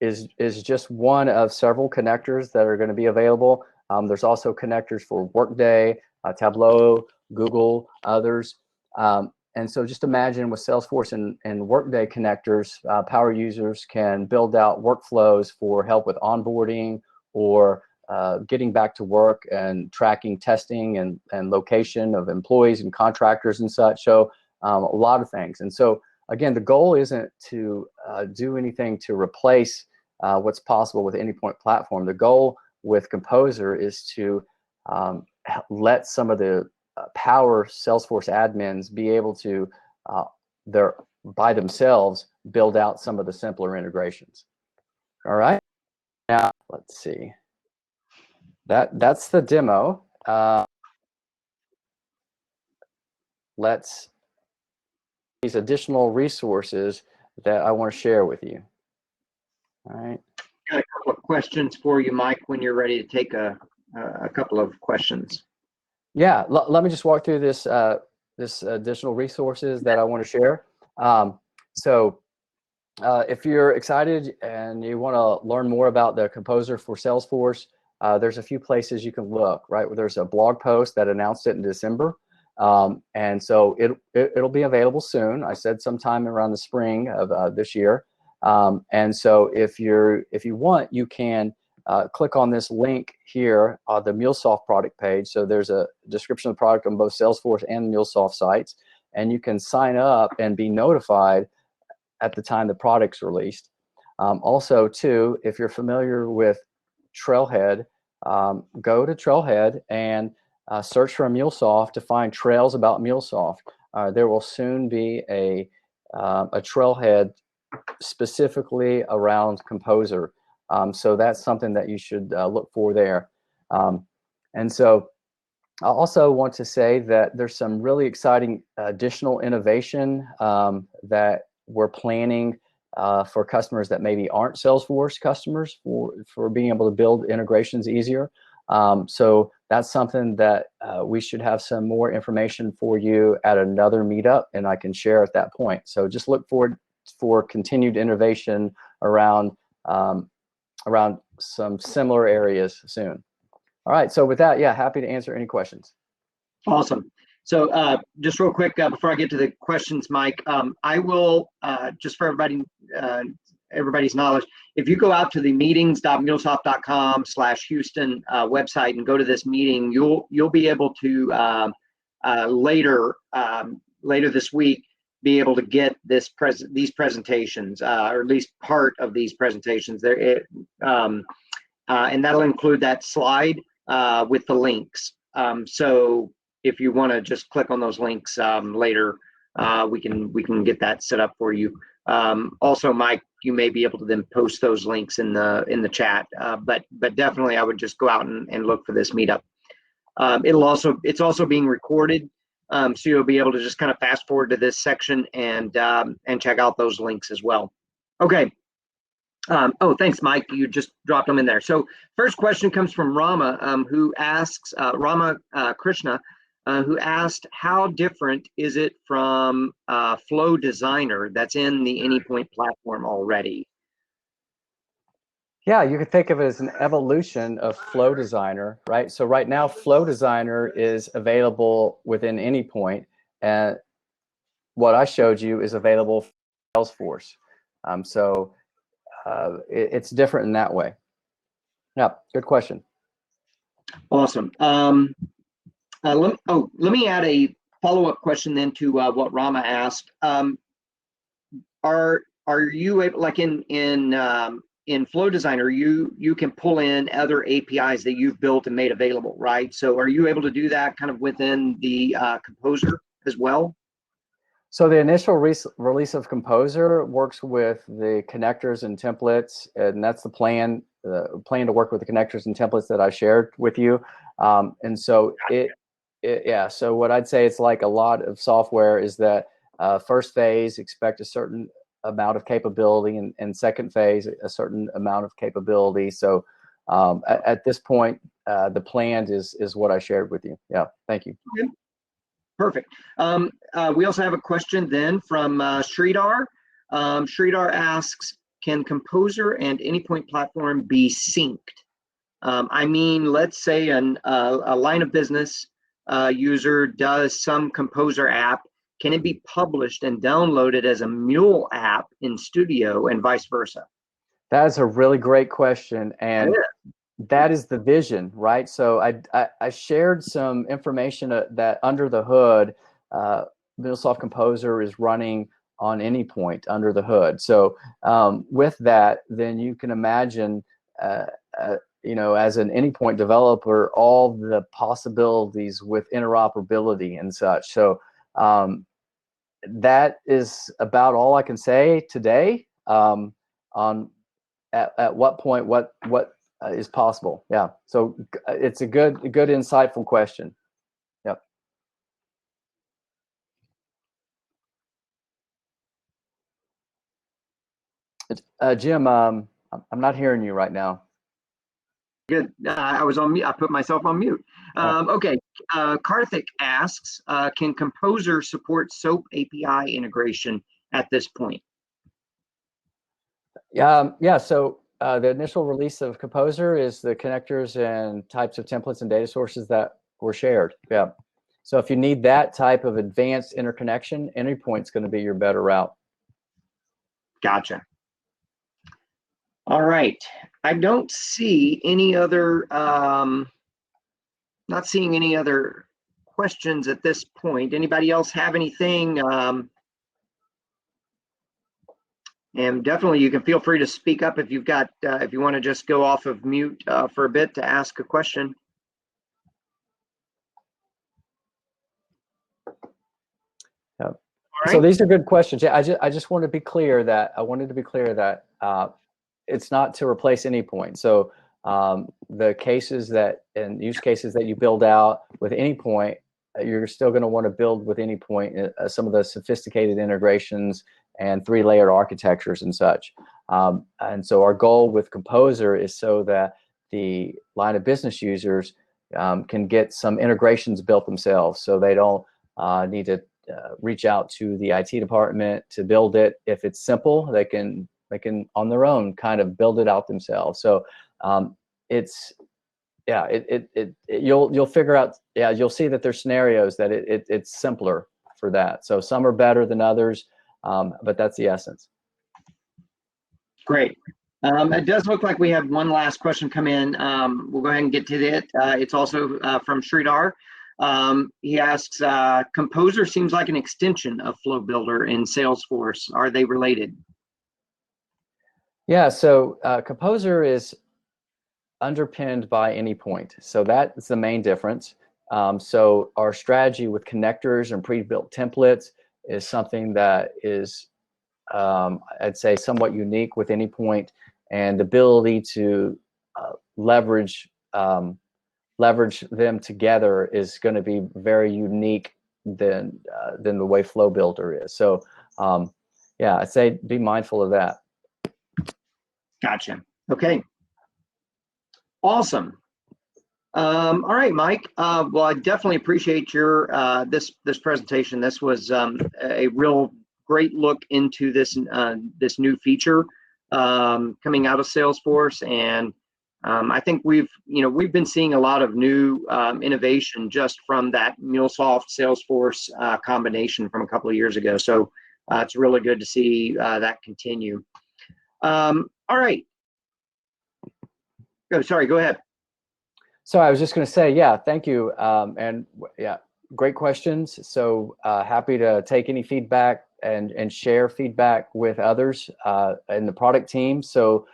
is just one of several connectors that are going to be available. There's also connectors for Workday, Tableau, Google, others. And so just imagine with Salesforce and Workday connectors, power users can build out workflows for help with onboarding or getting back to work and tracking testing and location of employees and contractors and such. So a lot of things. And so again, the goal isn't to do anything to replace what's possible with Anypoint platform. The goal with Composer is to let some of the power Salesforce admins be able to, by themselves, build out some of the simpler integrations. All right. Now, let's see. That's the demo. Let's these additional resources that I want to share with you. All right. Got a couple of questions for you, Mike, when you're ready to take a couple of questions. Yeah, let me just walk through this this additional resources that I want to share. If you're excited and you want to learn more about the Composer for Salesforce, there's a few places you can look, right? There's a blog post that announced it in December. And so it'll be available soon. I said sometime around the spring of this year. And so if you want, you can click on this link here on the MuleSoft product page. So there's a description of the product on both Salesforce and MuleSoft sites, and you can sign up and be notified at the time the product's released. Also, too, if you're familiar with Trailhead, go to Trailhead and search for MuleSoft to find trails about MuleSoft. There will soon be a Trailhead specifically around Composer. So that's something that you should look for there. And so I also want to say that there's some really exciting additional innovation that we're planning for customers that maybe aren't Salesforce customers for being able to build integrations easier. So that's something that we should have some more information for you at another meetup, and I can share at that point. So just look forward for continued innovation around around some similar areas soon. All right, so with that, yeah, happy to answer any questions. Awesome. So just real quick, before I get to the questions, Mike, I will, just for everybody's knowledge, if you go out to the meetings.mulesoft.com/Houston website and go to this meeting, you'll be able to later this week be able to get these presentations, or at least part of these presentations there, and that'll include that slide with the links. So if you want to just click on those links later, we can get that set up for you. Also, Mike, you may be able to then post those links in the chat, but definitely I would just go out and look for this meetup. It's also being recorded, so you'll be able to just kind of fast forward to this section and check out those links as well. Okay. Oh, thanks, Mike. You just dropped them in there. So first question comes from Rama, who asks, Rama Krishna, who asked, how different is it from Flow Designer that's in the Anypoint platform already? Yeah, you could think of it as an evolution of Flow Designer, right? So right now, Flow Designer is available within Anypoint, and what I showed you is available for Salesforce. It's different in that way. Yeah, good question. Awesome. Let me add a follow-up question then to what Rama asked. Are you able, like in in Flow Designer, you can pull in other APIs that you've built and made available, right? So are you able to do that kind of within the Composer as well? So the initial release of Composer works with the connectors and templates, and that's the plan to work with the connectors and templates that I shared with you. And so yeah, so what I'd say it's like a lot of software is that first phase, expect a certain amount of capability, and second phase, a certain amount of capability. So at this point, the plan is what I shared with you. Yeah, thank you. Okay. Perfect. We also have a question then from Sridhar. Sridhar asks, can Composer and Anypoint platform be synced? I mean, let's say a line of business user does some Composer app. Can it be published and downloaded as a Mule app in Studio and vice versa? That's a really great question, and that is the vision, right? So I shared some information that under the hood, MuleSoft Composer is running on Anypoint under the hood. So with that, then you can imagine, you know, as an Anypoint developer, all the possibilities with interoperability and such. So that is about all I can say today on at what point what is possible. Yeah, so it's a good insightful question. Yep. Jim, I'm not hearing you right now. Good. I was on mute. I put myself on mute. Okay. Karthik asks, can Composer support SOAP API integration at this point? Yeah. So the initial release of Composer is the connectors and types of templates and data sources that were shared. Yeah. So if you need that type of advanced interconnection, Anypoint's going to be your better route. Gotcha. All right. I don't see any other, not seeing any other questions at this point. Anybody else have anything? And definitely you can feel free to speak up if you've got, if you want to just go off of mute for a bit to ask a question. Yeah. Right. So these are good questions. Yeah, I just want to be clear that it's not to replace Anypoint. So the cases that and use cases that you build out with Anypoint, you're still going to want to build with Anypoint some of the sophisticated integrations and 3-layered architectures and such. And so our goal with Composer is so that the line of business users can get some integrations built themselves, so they don't need to reach out to the IT department to build it. If it's simple, they can on their own kind of build it out themselves. So it's you'll figure out, yeah, you'll see that there's scenarios that it's simpler for that. So some are better than others, but that's the essence. Great. It does look like we have one last question come in. We'll go ahead and get to it. It's also from Sridhar. He asks, Composer seems like an extension of Flow Builder in Salesforce. Are they related? Yeah, so Composer is underpinned by Anypoint. So that's the main difference. So our strategy with connectors and pre-built templates is something that is, I'd say, somewhat unique with Anypoint, and the ability to leverage them together is going to be very unique than the way Flow Builder is. So yeah, I'd say be mindful of that. Gotcha. Okay. Awesome. All right, Mike. Well, I definitely appreciate your this presentation. This was a real great look into this this new feature coming out of Salesforce, and I think we've been seeing a lot of new innovation just from that MuleSoft Salesforce combination from a couple of years ago. So it's really good to see that continue. All right. Oh, sorry, go ahead. So I was just going to say, yeah, thank you. And yeah, great questions. So happy to take any feedback and share feedback with others in the product team. So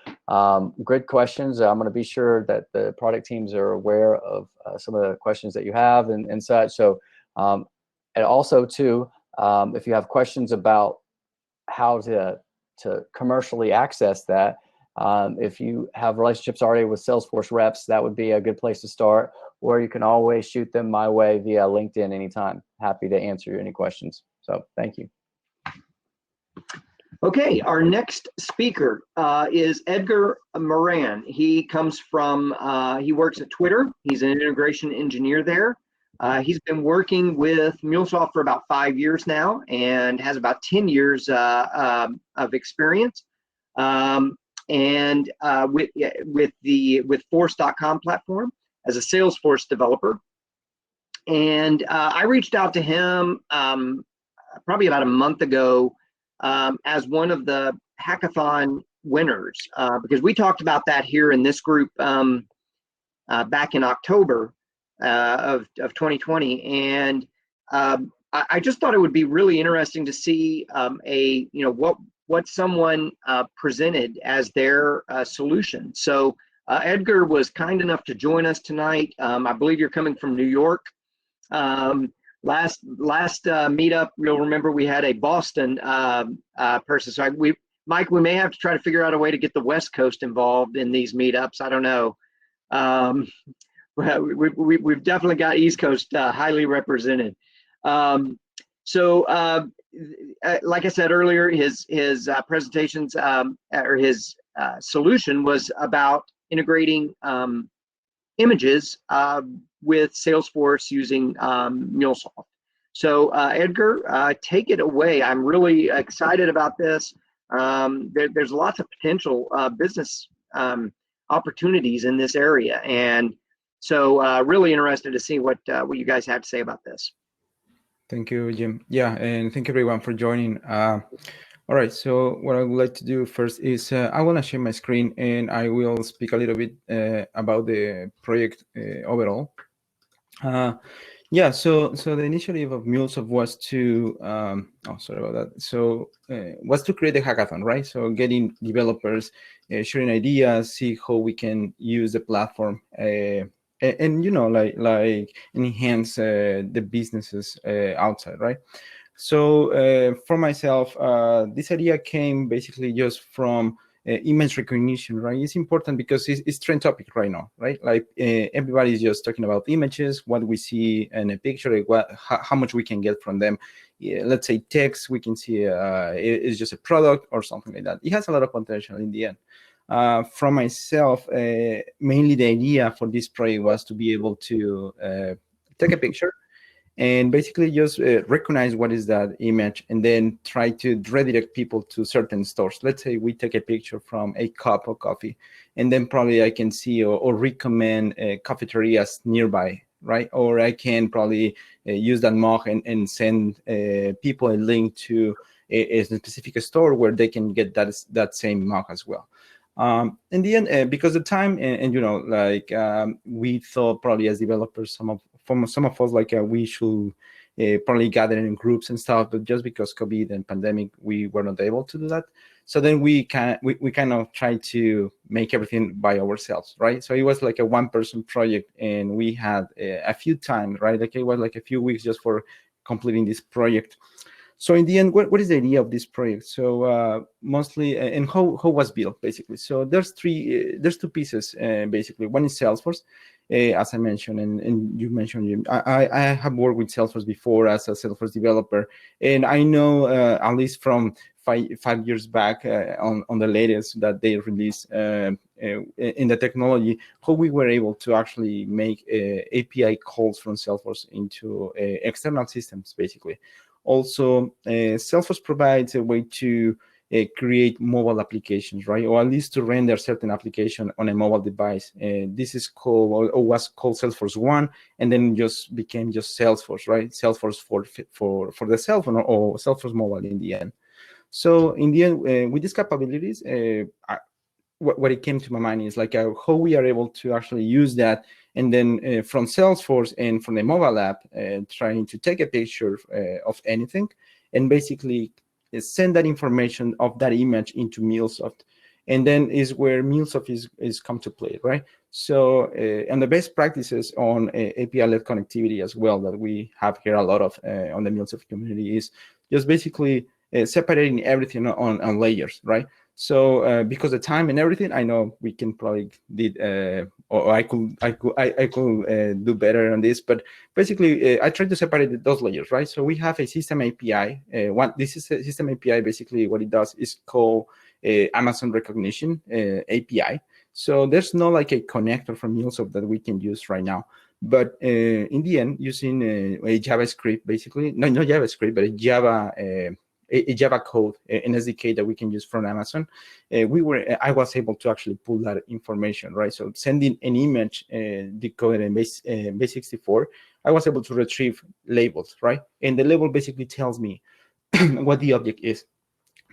Good questions. I'm going to be sure that the product teams are aware of some of the questions that you have and such. So, and also too, if you have questions about how to commercially access that, if you have relationships already with Salesforce reps, that would be a good place to start. Or you can always shoot them my way via LinkedIn anytime. Happy to answer any questions. So thank you. Okay, our next speaker is Edgar Moran. He comes from, he works at Twitter. He's an integration engineer there. He's been working with MuleSoft for about 5 years now and has about 10 years of experience. And with Force.com platform as a Salesforce developer. And I reached out to him probably about a month ago as one of the hackathon winners, because we talked about that here in this group back in October of 2020, and I just thought it would be really interesting to see what someone presented as their solution. So Edgar was kind enough to join us tonight. I believe you're coming from New York. Last meetup, you'll remember we had a Boston person. So Mike, we may have to try to figure out a way to get the West Coast involved in these meetups. I don't know. We've definitely got East Coast highly represented. So like I said earlier, his presentations or his solution was about integrating images with Salesforce using MuleSoft. So Edgar, take it away. I'm really excited about this. There's lots of potential business opportunities in this area, and so really interested to see what you guys have to say about this. Thank you, Jim. Yeah, and thank you everyone for joining. All right, so what I would like to do first is I want to share my screen and I will speak a little bit about the project overall. Yeah, so the initiative of MuleSoft was to, sorry about that. So was to create a hackathon, right? So getting developers, sharing ideas, see how we can use the platform, and like enhance the businesses outside, right? So for myself, this idea came basically just from image recognition, right? It's important because it's trend topic right now, right? Like everybody's just talking about images, what we see in a picture, how much we can get from them. Yeah, let's say text, we can see it's just a product or something like that. It has a lot of potential in the end. From myself, mainly the idea for this project was to be able to take a picture and basically just recognize what is that image and then try to redirect people to certain stores. Let's say we take a picture from a cup of coffee, and then probably I can see or recommend cafeterias nearby, right? Or I can probably use that mug and send people a link to a specific store where they can get that same mug as well. In the end, because the time and we thought probably as developers, some of us like we should probably gather in groups and stuff, but just because COVID and pandemic, we were not able to do that. So then we kind of tried to make everything by ourselves, right? So it was like a one-person project, and we had a few times, right? Like it was like a few weeks just for completing this project. So in the end, what is the idea of this project? So mostly, and how was built basically? So there's two pieces basically. One is Salesforce, as I mentioned, and you mentioned. I have worked with Salesforce before as a Salesforce developer, and I know at least from 5 years back on the latest that they released in the technology, how we were able to actually make API calls from Salesforce into external systems basically. Also, Salesforce provides a way to create mobile applications, right? Or at least to render certain application on a mobile device. This is called, or was called Salesforce One, and then just became just Salesforce, right? Salesforce for the cell phone or Salesforce Mobile in the end. So in the end, with these capabilities, what it came to my mind is like how we are able to actually use that, and then from Salesforce and from the mobile app, trying to take a picture of anything and basically send that information of that image into MuleSoft. And then is where MuleSoft is come to play, right? So, and the best practices on API-led connectivity as well that we have here a lot of on the MuleSoft community is just basically separating everything on layers, right? So because of time and everything, I know we can probably did or I could do better on this, but basically I try to separate those layers, right? So we have a system API. This is a system API. Basically, what it does is call Amazon recognition API. So there's no like a connector from MuleSoft that we can use right now. But in the end, using a JavaScript, basically, not JavaScript, but a Java code, an SDK that we can use from Amazon, I was able to actually pull that information, right? So sending an image decoded in base64, I was able to retrieve labels, right? And the label basically tells me what the object is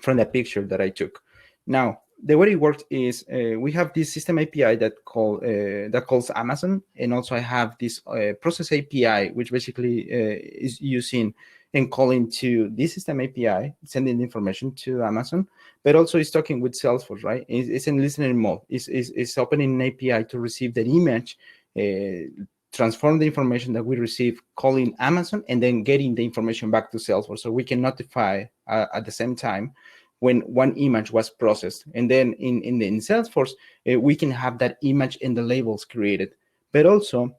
from that picture that I took. Now, the way it works is we have this system API that calls Amazon, and also I have this process API, which basically is using and calling to this system API, sending information to Amazon, but also it's talking with Salesforce, right? It's in listening mode. It's opening an API to receive that image, transform the information that we receive, calling Amazon, and then getting the information back to Salesforce, so we can notify at the same time when one image was processed. And then in Salesforce, we can have that image and the labels created. But also,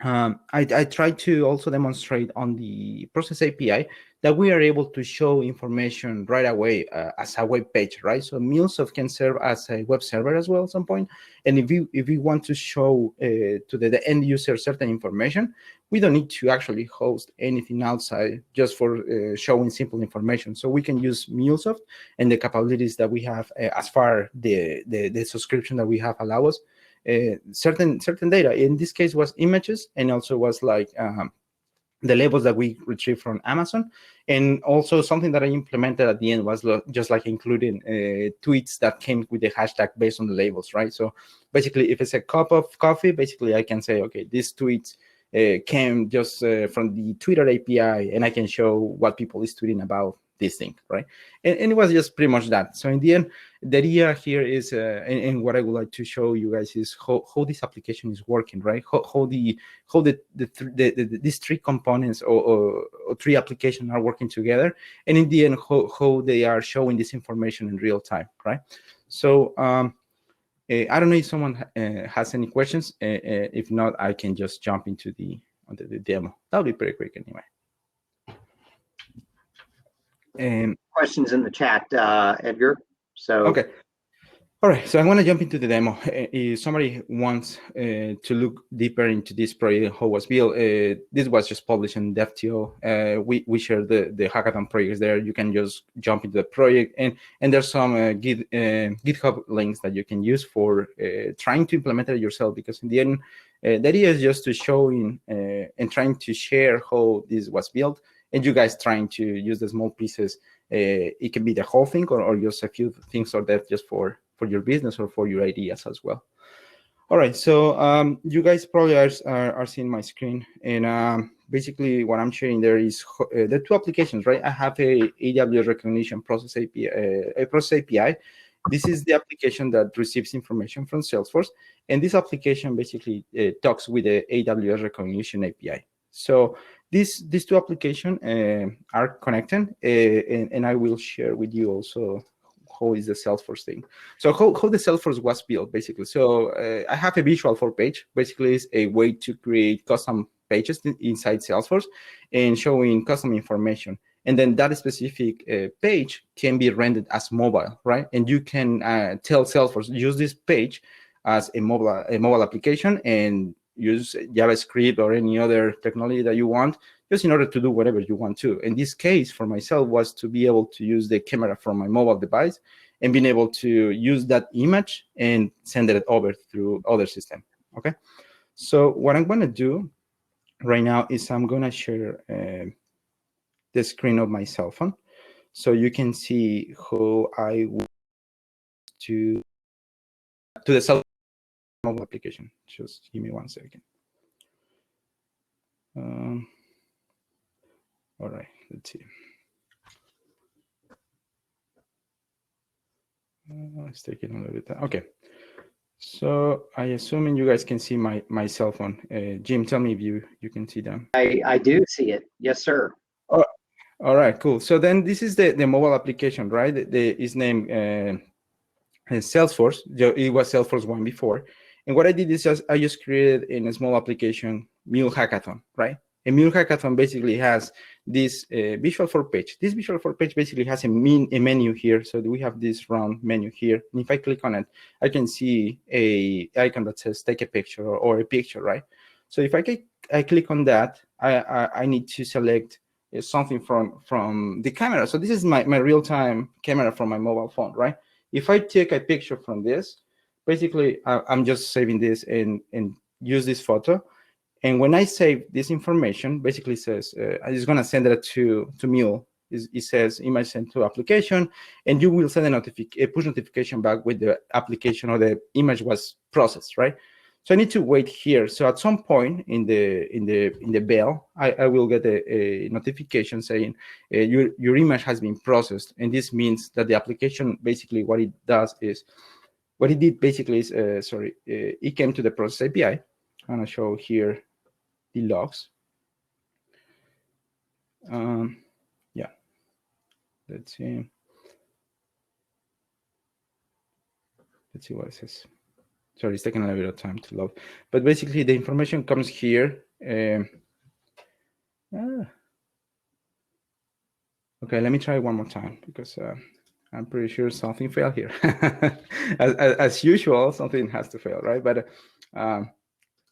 I try to also demonstrate on the process API that we are able to show information right away as a web page, right? So MuleSoft can serve as a web server as well at some point. And if we want to show to the end user certain information, we don't need to actually host anything outside just for showing simple information. So we can use MuleSoft and the capabilities that we have as far the subscription that we have allow us. Certain data. In this case was images, and also was like the labels that we retrieved from Amazon. And also something that I implemented at the end was just like including tweets that came with the hashtag based on the labels, right? So basically, if it's a cup of coffee, basically I can say, okay, this tweet came just from the Twitter API, and I can show what people is tweeting about this thing, right? And it was just pretty much that. So in the end, the idea here is, and what I would like to show you guys is how this application is working, right? How these three components or three applications are working together, and in the end, how they are showing this information in real time, right? So I don't know if someone has any questions. If not, I can just jump into the demo. That'll be pretty quick anyway. Questions in the chat, Edgar. So okay. All right, so I'm going to jump into the demo. If somebody wants to look deeper into this project, how it was built, this was just published in DevTO. We share the hackathon projects there. You can just jump into the project, and there's some GitHub links that you can use for trying to implement it yourself, because in the end, the idea is just to showing and trying to share how this was built, and you guys trying to use the small pieces. It can be the whole thing or just a few things or that just for your business or for your ideas as well. All right, so you guys probably are seeing my screen, and basically what I'm sharing there is the two applications, right? I have a AWS recognition process API, a process API. This is the application that receives information from Salesforce, and this application basically talks with the AWS recognition API. So these two applications are connected, and I will share with you also how is the Salesforce thing. So how the Salesforce was built, basically. So I have a visual for page. Basically, it's a way to create custom pages inside Salesforce and showing custom information. And then that specific page can be rendered as mobile, right? And you can tell Salesforce, use this page as a mobile application and use JavaScript or any other technology that you want, just in order to do whatever you want to. In this case, for myself, was to be able to use the camera from my mobile device and being able to use that image and send it over through other system, okay? So what I'm gonna do right now is I'm gonna share the screen of my cell phone, so you can see how I would to the cell mobile application. Just give me 1 second. All right, let's see. It's taking a little bit. Okay. So I assume you guys can see my cell phone. Jim, tell me if you can see them. I do see it. Yes, sir. Oh, all right, cool. So then this is the mobile application, right? It's named Salesforce. It was Salesforce 1 before. And what I did is I just created in a small application, Mule Hackathon, right? And Mule Hackathon basically has this visual for page. This visual for page basically has a menu here. So we have this round menu here. And if I click on it, I can see a icon that says take a picture or a picture, right? So if I click on that, I need to select something from the camera. So this is my real-time camera from my mobile phone, right? If I take a picture from this, basically I'm just saving this and use this photo. And when I save this information, basically says, I'm just gonna send it to Mule. It says image sent to application, and you will send a push notification back with the application or the image was processed, right? So I need to wait here. So at some point in the bell, I will get a notification saying your image has been processed, and this means that the application basically what it did basically is it came to the process API. I'm gonna show here the logs. Yeah, let's see what it says. Sorry, it's taking a little bit of time to load, but basically the information comes here. Okay, let me try one more time because I'm pretty sure something failed here. as usual, something has to fail, right? But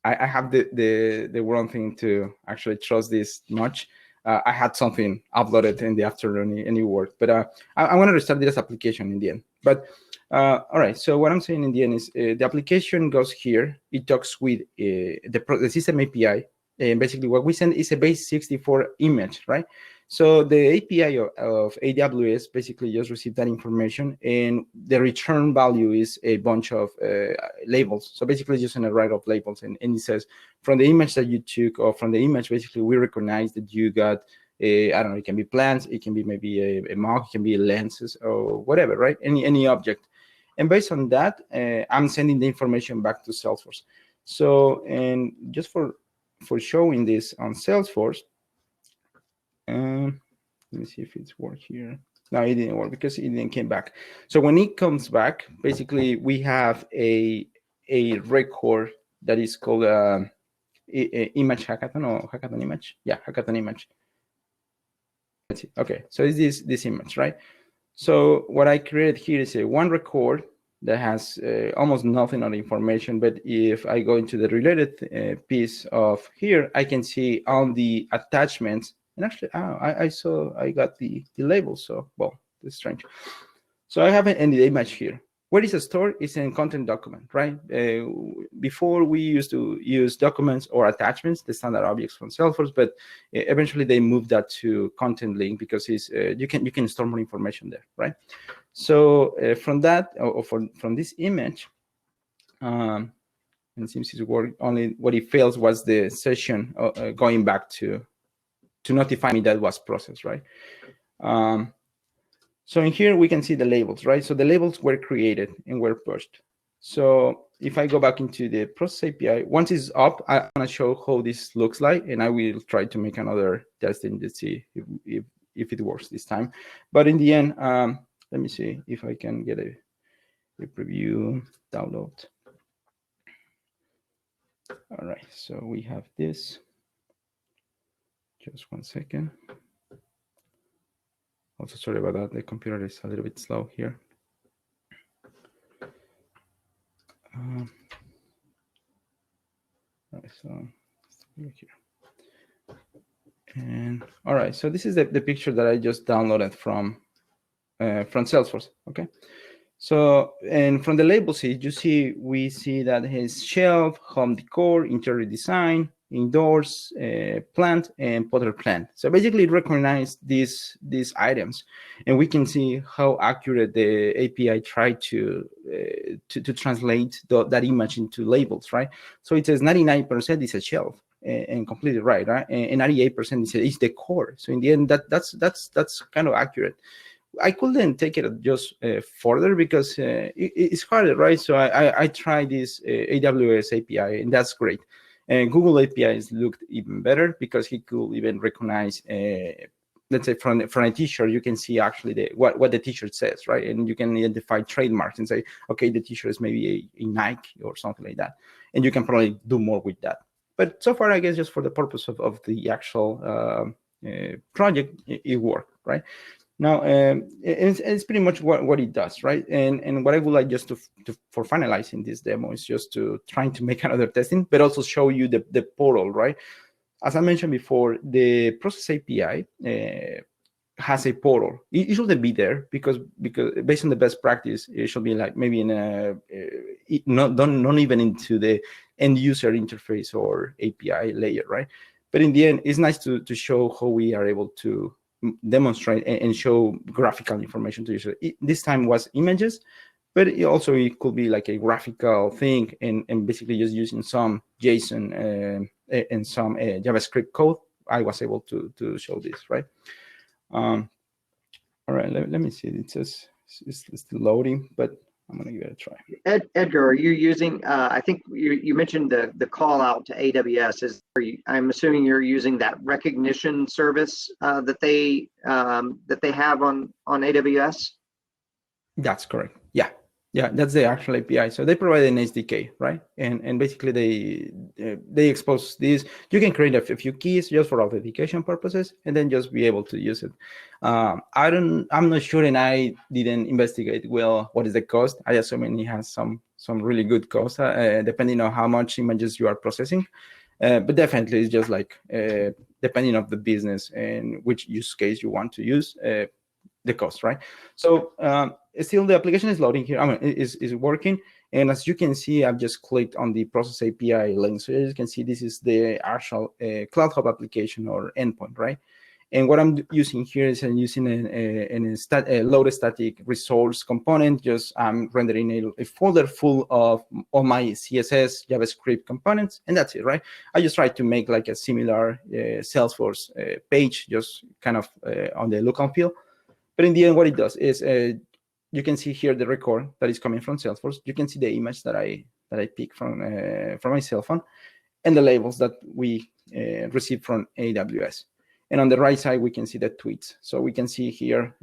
I have the wrong thing to actually trust this much. I had something uploaded in the afternoon and it worked, but I want to restart this application in the end. But all right, so what I'm saying in the end is the application goes here. It talks with the system API, and basically what we send is a base64 image, right? So the API of AWS basically just received that information, and the return value is a bunch of labels. So basically just an array of labels, and it says from the image that you took, or from the image, basically we recognize that you got I don't know, it can be plants, it can be maybe a mug, it can be lenses or whatever, right? Any object. And based on that, I'm sending the information back to Salesforce. So, and just for showing this on Salesforce, let me see if it's worked here. No, it didn't work because it didn't come back. So when it comes back, basically we have a record that is called image hackathon or hackathon image. Yeah, hackathon image. Let's see. Okay, so it's this image, right? So what I created here is a one record that has almost nothing on the information, but if I go into the related piece of here, I can see on the attachments, and actually, I got the label, so, well, it's strange. So I have an image here. Where is it stored? It's in content document, right? Before we used to use documents or attachments, the standard objects from Salesforce, but eventually they moved that to content link because it's you can store more information there, right? So from that, or from this image, and it seems it's working. Only what it fails was the session going back to notify me that was processed, right? So in here, we can see the labels, right? So the labels were created and were pushed. So if I go back into the process API, once it's up, I'm gonna show how this looks like, and I will try to make another testing to see if it works this time. But in the end, let me see if I can get a preview download. All right, so we have this. Just one second. Also, sorry about that. The computer is a little bit slow here. All right, so let's look here. And all right, so this is the picture that I just downloaded from Salesforce. Okay. So, and from the labels, we see that his shelf, home decor, interior design, indoors, plant, and potted plant. So basically it recognized these items, and we can see how accurate the API tried to translate that image into labels, right? So it says 99% is a shelf, and completely right? And 98% is decor. So in the end, that's kind of accurate. I couldn't take it just further because it's harder, right? So I tried this AWS API, and that's great. And Google APIs looked even better because he could even recognize, let's say from a t-shirt, you can see actually what the t-shirt says, right? And you can identify trademarks and say, okay, the t-shirt is maybe a Nike or something like that. And you can probably do more with that. But so far, I guess just for the purpose of the actual project, it worked, right? Now, it's pretty much what it does, right? And what I would like just for finalizing this demo is just to trying to make another testing, but also show you the portal, right? As I mentioned before, the process API has a portal. It shouldn't be there because based on the best practice, it should be like maybe in a not even into the end user interface or API layer, right? But in the end, it's nice to show how we are able to demonstrate and show graphical information to users. This time was images, but it could be like a graphical thing and basically just using some JSON and some JavaScript code. I was able to show this, right? All right, let me see. It says it's still loading, but I'm gonna give it a try. Edgar, are you using? I think you mentioned the call out to AWS. I'm assuming you're using that recognition service that they have on AWS. That's correct. Yeah, that's the actual API. So they provide an SDK, right? And basically they expose this. You can create a few keys just for authentication purposes, and then just be able to use it. I'm not sure, and I didn't investigate well what is the cost. I assume it has some really good cost, depending on how much images you are processing. But definitely, it's just like depending on the business and which use case you want to use. The cost, right? So still the application is loading here. I mean, is working. And as you can see, I've just clicked on the process API link. So as you can see, this is the actual Cloud Hub application or endpoint, right? And what I'm using here is I'm using a load static resource component. Just I'm rendering a folder full of all my CSS JavaScript components, and that's it, right? I just try to make like a similar Salesforce page, just kind of on the look and feel. But in the end, what it does is you can see here the record that is coming from Salesforce. You can see the image that I picked from my cell phone, and the labels that we received from AWS. And on the right side, we can see the tweets. So we can see here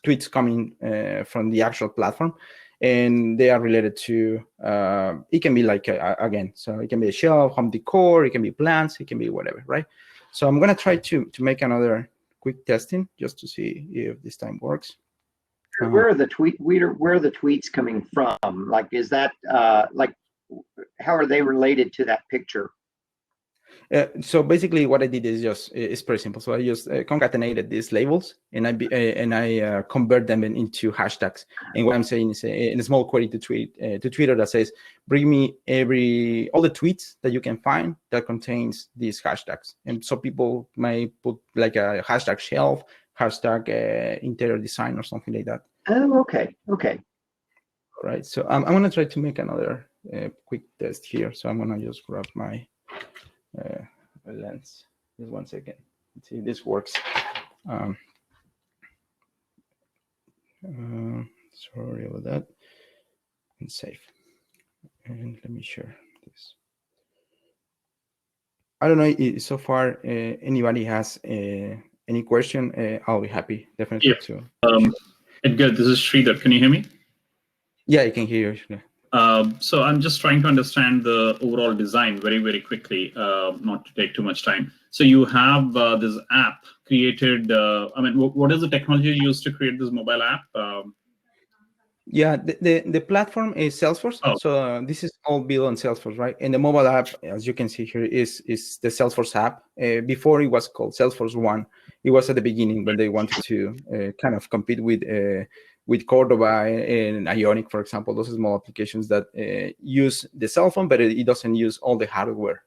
tweets coming from the actual platform, and they are related to. It can be like again, so it can be a shelf, home decor, it can be plants, it can be whatever, right? So I'm gonna try to make another quick testing just to see if this time works. Where are the tweets coming from? Like, is that like, how are they related to that picture? So basically, what I did is it's pretty simple. So I just concatenated these labels, and I convert them into hashtags. And what I'm saying is in a small query to Twitter that says, bring me all the tweets that you can find that contains these hashtags. And so people might put like a hashtag shelf, hashtag interior design, or something like that. Oh, okay. All right. So I'm gonna try to make another quick test here. So I'm gonna just grab my lens. Just 1 second. Let's see if this works. Sorry about that. And save. And let me share this. I don't know if so far anybody has any question. I'll be happy definitely to. Edgar, this is Sridhar. Can you hear me? Yeah, I can hear you. So I'm just trying to understand the overall design very, very quickly, not to take too much time. So you have this app created. I mean, what is the technology you used to create this mobile app? Yeah, the platform is Salesforce. Oh. So this is all built on Salesforce, right? And the mobile app, as you can see here, is the Salesforce app. Before it was called Salesforce One. It was at the beginning when they wanted to kind of compete with Cordova and Ionic, for example. Those are small applications that use the cell phone, but it doesn't use all the hardware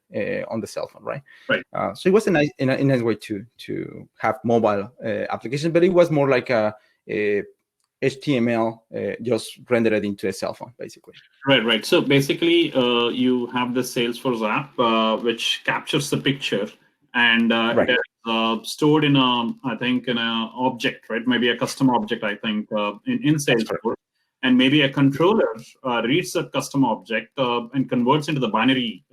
on the cell phone, right? Right. So it was a nice way to have mobile applications, but it was more like a HTML just rendered into a cell phone, basically. Right. So basically, you have the Salesforce app, which captures the picture and directs stored in I think in an object, right? Maybe a custom object, I think, in Salesforce. And maybe a controller reads that custom object and converts into the binary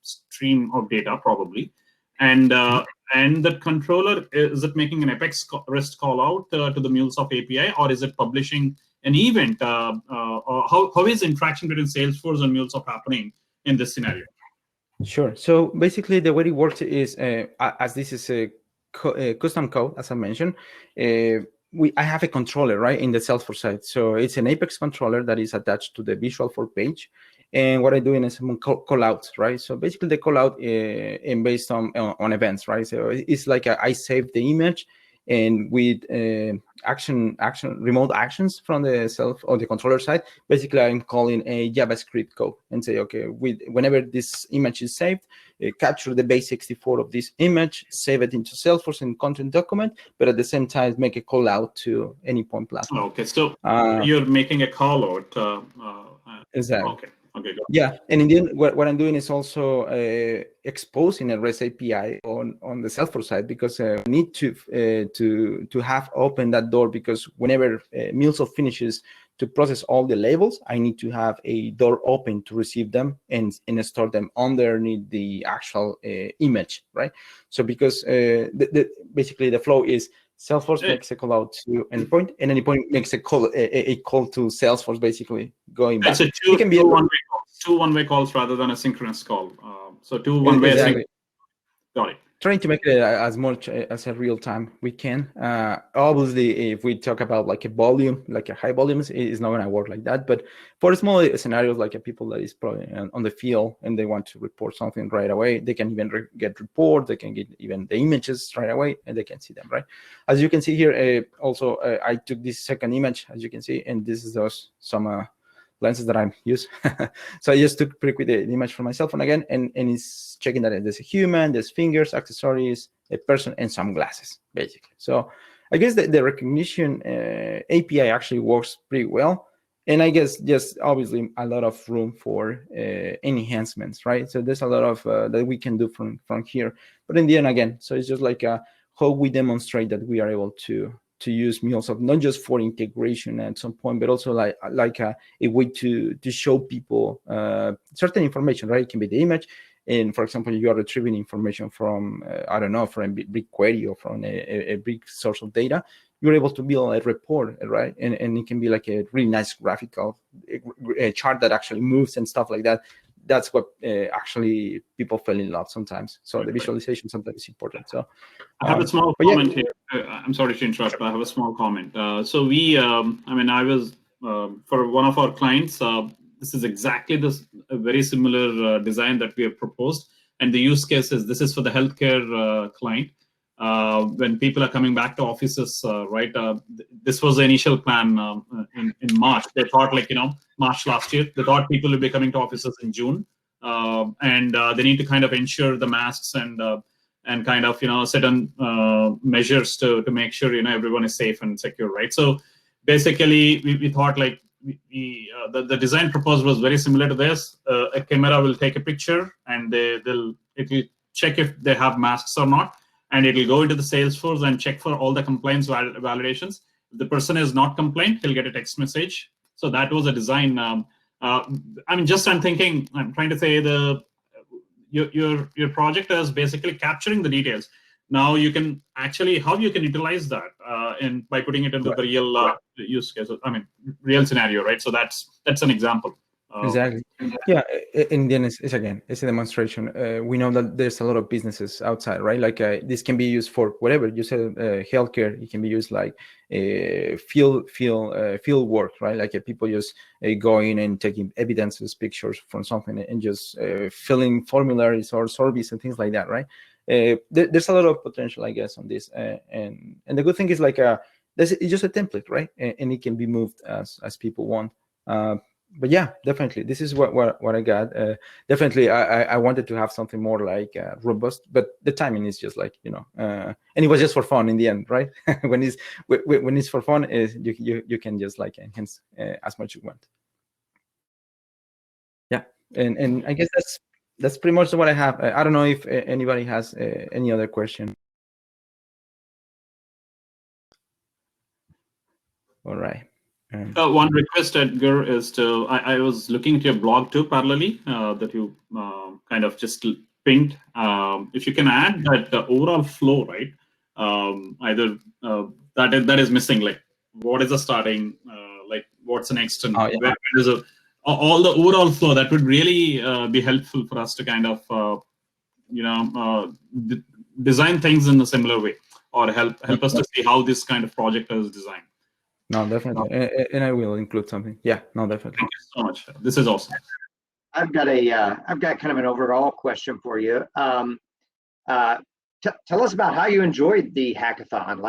stream of data, probably. And the controller, is it making an Apex REST call out to the MuleSoft API, or is it publishing an event? How is interaction between Salesforce and MuleSoft happening in this scenario? Sure. So basically, the way it works is, as this is a custom code, as I mentioned, I have a controller, right, in the Salesforce side. So it's an Apex controller that is attached to the Visual 4 page. And what I'm doing is some call outs, right? So basically, the call out is based on events, right? So it's like I save the image, and with remote actions from the the controller side, basically I'm calling a JavaScript code and say, okay, whenever this image is saved, capture the base64 of this image, save it into Salesforce in content document, but at the same time make a call out to Anypoint platform. Okay, so you're making a call out. Exactly. Okay. Okay, yeah, and in the end, what I'm doing is also exposing a REST API on the Salesforce side, because we need to have open that door, because whenever MuleSoft finishes to process all the labels, I need to have a door open to receive them and store them underneath the actual image, right? So because basically the flow is Salesforce makes a call out to Anypoint, and Anypoint makes a call to Salesforce, basically going back. It's it can be two one-way calls rather than a synchronous call. So two one-way. Exactly. Got it. Trying to make it as much as a real time we can. Obviously, if we talk about like a volume, like a high volumes, it's not going to work like that. But for small scenarios, like a people that is probably on the field and they want to report something right away, they can even get reports. They can get even the images right away, and they can see them, right? As you can see here, also I took this second image, as you can see, and this is some lenses that I'm used. So I just took pretty quick the image from my cell phone again, and it's checking that there's a human, there's fingers, accessories, a person, and some glasses, basically. So I guess the recognition API actually works pretty well. And I guess just obviously a lot of room for enhancements, right? So there's a lot of that we can do from here. But in the end, again, so it's just like how we demonstrate that we are able to use MuleSoft, not just for integration at some point, but also like a way to show people certain information, right? It can be the image. And for example, you are retrieving information from, I don't know, from a big query or from a big source of data, you're able to build a report, right? And it can be like a really nice graphical a chart that actually moves and stuff like that. That's what actually people fall in love sometimes. So the visualization sometimes is important. So I have a small comment here. I'm sorry to interrupt, but I have a small comment. So we, I mean, I was for one of our clients. This is exactly a very similar design that we have proposed, and the use case is this is for the healthcare client. When people are coming back to offices, right? This was the initial plan in March. They thought, like, March last year, they thought people would be coming to offices in June, and they need to kind of ensure the masks and kind of certain measures to make sure everyone is safe and secure, right? So basically, we thought like the design proposal was very similar to this. A camera will take a picture, and it will check if they have masks or not. And it will go into the Salesforce and check for all the compliance validations. If the person is not compliant, he'll get a text message. So that was a design. I mean, I'm thinking, I'm trying to say your project is basically capturing the details. Now you can actually, how you can utilize that by putting it into the real use case. I mean, real scenario, right? So that's an example. Exactly. Yeah. And then it's a demonstration. We know that there's a lot of businesses outside, right? Like this can be used for whatever. You said healthcare. It can be used like field work, right? Like people just going and taking evidences, pictures from something, and just filling formularies or surveys and things like that, right? There's a lot of potential, I guess, on this. And the good thing is like it's just a template, right? And it can be moved as people want. But yeah, definitely, this is what I got. Definitely, I wanted to have something more like robust, but the timing is just like and it was just for fun in the end, right? when it's for fun, you can just like enhance as much as you want. Yeah, and I guess that's pretty much what I have. I don't know if anybody has any other question. All right. One request, Edgar, is to I was looking at your blog too parallelly that you kind of just pinged. If you can add that overall flow, right? Either that is missing, like what is the starting, like what's the next, and where is all the overall flow. That would really be helpful for us to kind of design things in a similar way, or help us to see how this kind of project is designed. No, definitely, and I will include something. Yeah, no, definitely. Thank you so much. This is awesome. I've got kind of an overall question for you. Tell us about how you enjoyed the hackathon.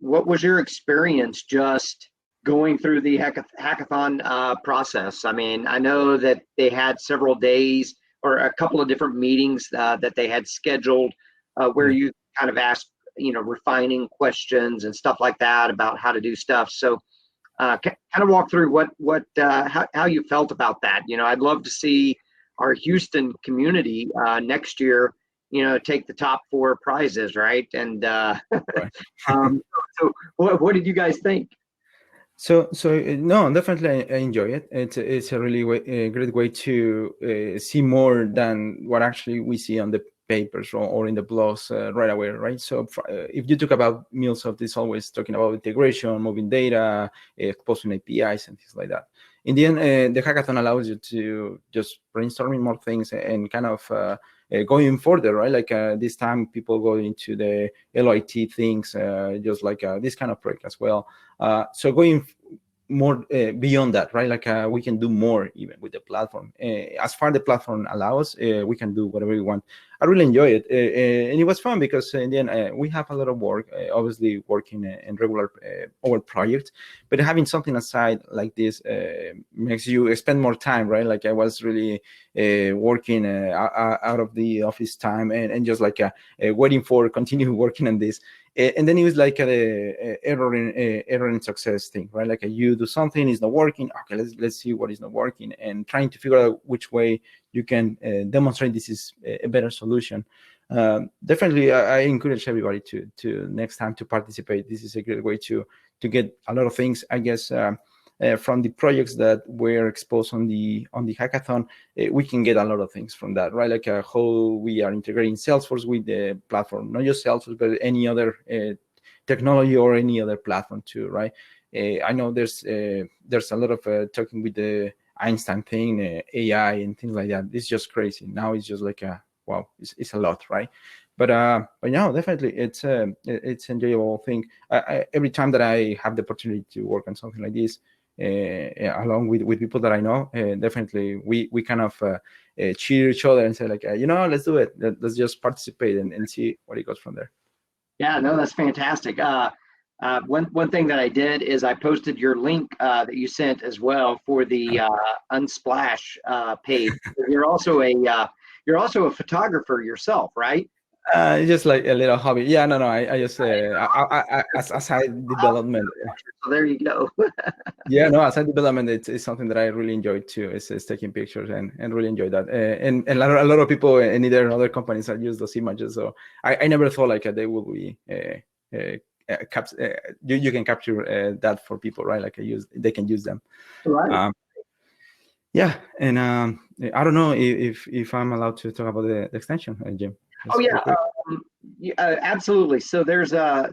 What was your experience just going through the hackathon process? I mean, I know that they had several days or a couple of different meetings that they had scheduled where you kind of asked, refining questions and stuff like that about how to do stuff. So kind of walk through how you felt about that. I'd love to see our Houston community next year, take the top 4 prizes, right? And so what did you guys think? So no, definitely I enjoy it. It's a really great way to see more than what actually we see on the papers or in the blogs right away, right? So if you talk about MuleSoft, it's always talking about integration, moving data, exposing APIs and things like that. In the end, the hackathon allows you to just brainstorming more things and kind of going further, right? Like this time, people go into the LIT things, just like this kind of project as well. So going more beyond that, right? Like we can do more even with the platform. As far as the platform allows, we can do whatever we want. I really enjoy it, and it was fun because in the end we have a lot of work, obviously working in regular our projects, but having something aside like this makes you spend more time, right? Like I was really working out of the office time and just like waiting for continue working on this. And then it was like a error in success thing, right? Like you do something, it's not working. Okay, let's see what is not working, and trying to figure out which way you can demonstrate this is a better solution. Definitely, I encourage everybody to next time to participate. This is a great way to get a lot of things, I guess. From the projects that were exposed on the hackathon, we can get a lot of things from that, right? Like how we are integrating Salesforce with the platform, not just Salesforce, but any other technology or any other platform too, right? I know there's a lot of talking with the Einstein thing, AI and things like that. It's just crazy. Now it's just like wow, it's a lot, right? But no, definitely it's enjoyable thing. Every time that I have the opportunity to work on something like this, along with people that I know, definitely we kind of cheer each other and say like, let's do it. Let's just participate and see what it goes from there. Yeah, no, that's fantastic. One thing that I did is I posted your link that you sent as well for the Unsplash page. You're also a photographer yourself, right? Just like a little hobby. Yeah, no, I just as side development. So there you go. Yeah, no, as side development, it's something that I really enjoy too. Is taking pictures and really enjoy that. And a lot of people and either other companies that use those images. So I never thought like they will be you can capture that for people, right? Like they can use them. Right. Yeah, and I don't know if I'm allowed to talk about the extension, Jim. Oh yeah, absolutely. So there's a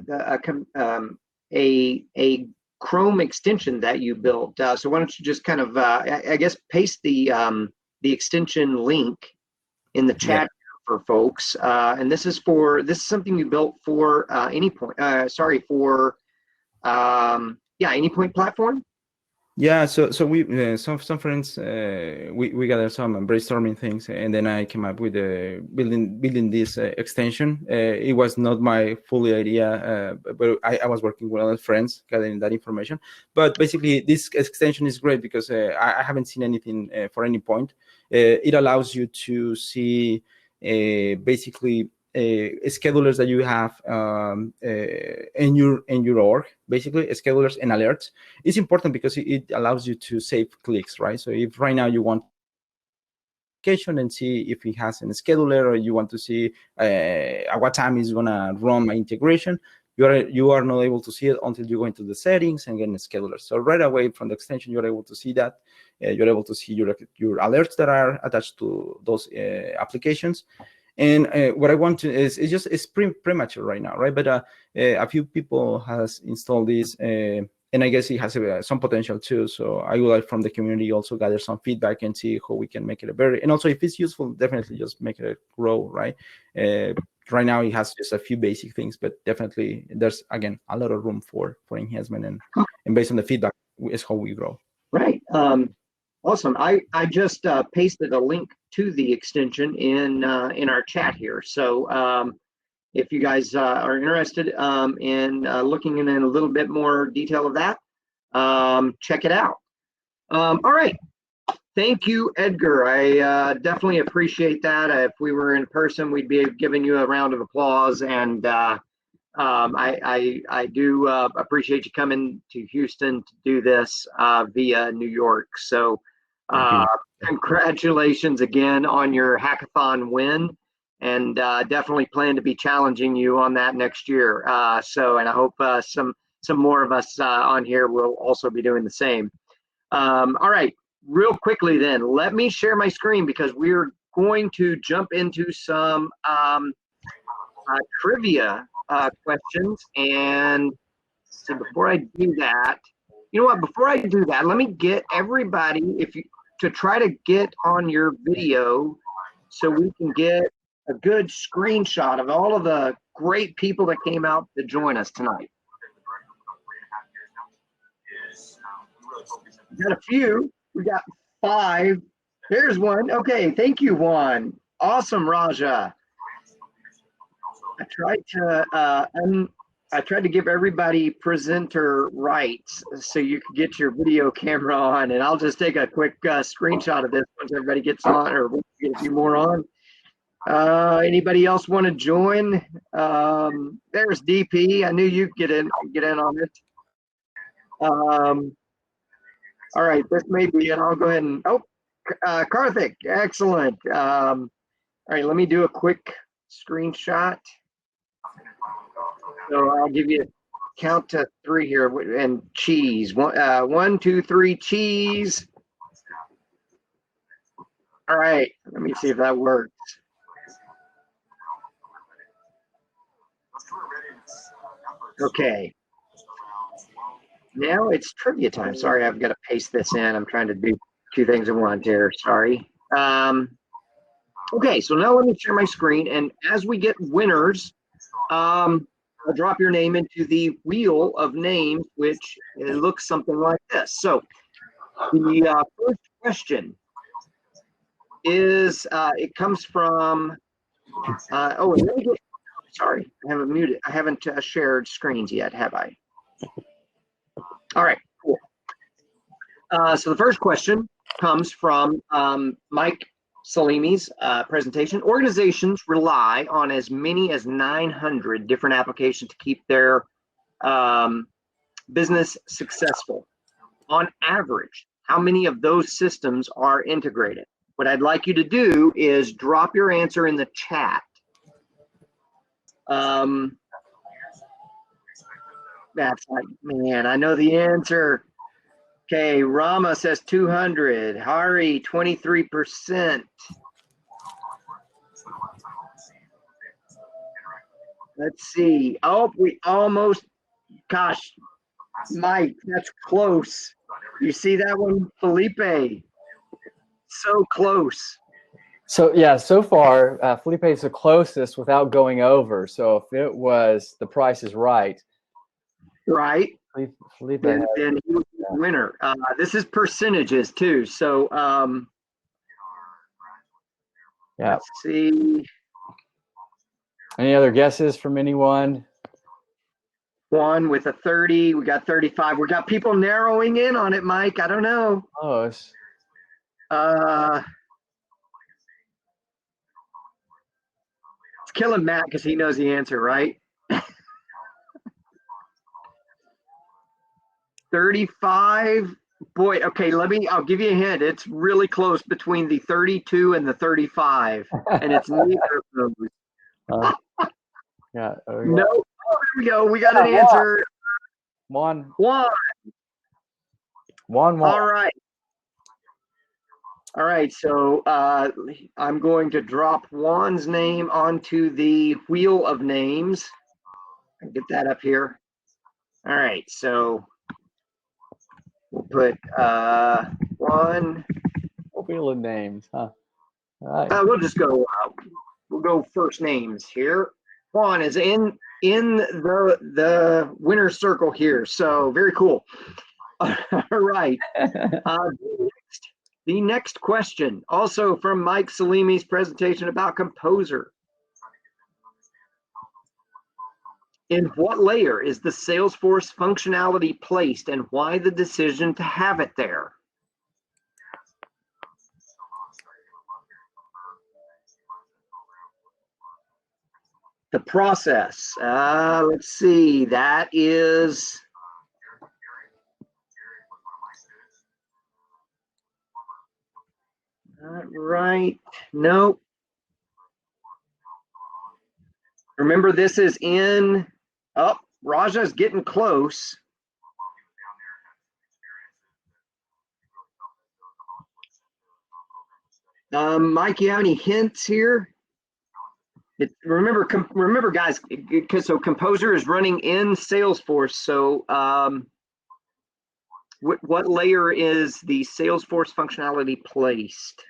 Chrome extension that you built. So why don't you just kind of I guess paste the extension link in the chat for folks. And this is something you built for Anypoint. Anypoint platform. Yeah, so we some friends we gathered some brainstorming things, and then I came up with building this extension. It was not my full idea, but I was working with other friends gathering that information. But basically, this extension is great because I haven't seen anything for Anypoint. It allows you to see basically schedulers that you have in your org, basically schedulers and alerts. It's important because it allows you to save clicks, right? So if right now you want and see if it has a scheduler, or you want to see at what time is gonna run my integration, you are not able to see it until you go into the settings and get in the scheduler. So right away from the extension, you're able to see that. You're able to see your alerts that are attached to those applications. And what I want to is it's premature right now, right? But a few people has installed this, and I guess it has some potential too. So I would like from the community also gather some feedback and see how we can make it a better. And also if it's useful, definitely just make it grow, right? Right now it has just a few basic things, but definitely there's again a lot of room for enhancement, and based on the feedback is how we grow. Right. Awesome. I just pasted a link to the extension in our chat here. So if you guys are interested in looking in a little bit more detail of that, check it out. All right. Thank you, Edgar. I definitely appreciate that. If we were in person, we'd be giving you a round of applause. And I do appreciate you coming to Houston to do this via New York. So congratulations again on your hackathon win. And definitely plan to be challenging you on that next year. And I hope some more of us on here will also be doing the same. All right. Real quickly then, let me share my screen because we're going to jump into some trivia questions. And so before I do that, you know what, before I do that, let me get everybody to try to get on your video so we can get a good screenshot of all of the great people that came out to join us tonight. We got a few. We got 5. There's one. Okay, thank you, Juan. Awesome, Raja. I tried to give everybody presenter rights so you could get your video camera on, and I'll just take a quick screenshot of this once everybody gets on, or we'll get a few more on. Anybody else want to join? There's DP. I knew you'd get in on it. All right, this may be it. I'll go ahead and, Karthik, excellent. All right, let me do a quick screenshot. So I'll give you a count to 3 here, and cheese. 1, 2, 3, cheese. All right, let me see if that works. Okay. Now it's trivia time. Sorry, I've got to paste this in. I'm trying to do 2 things at once here. Sorry. Okay, so now let me share my screen. And as we get winners, I'll drop your name into the wheel of names, which it looks something like this. So the first question is, it comes from, let me get, sorry, I haven't muted. I haven't shared screens yet, have I? All right, cool. So the first question comes from Mike Saleme's presentation. Organizations rely on as many as 900 different applications to keep their business successful. On average, how many of those systems are integrated? What I'd like you to do is drop your answer in the chat. That's like, man, I know the answer. Okay, Rama says 200. Hari, 23%. Let's see. Oh, we almost, gosh, Mike, that's close. You see that one, Felipe? So close. So yeah, so far, Felipe is the closest without going over. So if it was The Price is Right. Right. Felipe then he was the winner. This is percentages too. So yeah. Let's see. Any other guesses from anyone? One with a 30. We got 35. We got people narrowing in on it, Mike. I don't know. Close. It's killing Matt because he knows the answer, right? 35. Boy, okay, I'll give you a hint. It's really close between the 32 and the 35. And it's neither of those. Yeah. Okay. No, we go. We got an answer. Juan. Juan. Juan. All right. All right. So I'm going to drop Juan's name onto the wheel of names. Get that up here. All right. So we'll put Juan. Wheel of names, huh? All right. We'll just go. We'll go first names here. Juan is in the winner's circle here. So very cool. All right. The next question, also from Mike Saleme's presentation about Composer. In what layer is the Salesforce functionality placed, and why the decision to have it there? The process. Let's see. That is. Not right. Nope. Remember, this is in. Oh, Raja's getting close. Mike, you have any hints here? Remember, guys. So Composer is running in Salesforce. So what layer is the Salesforce functionality placed?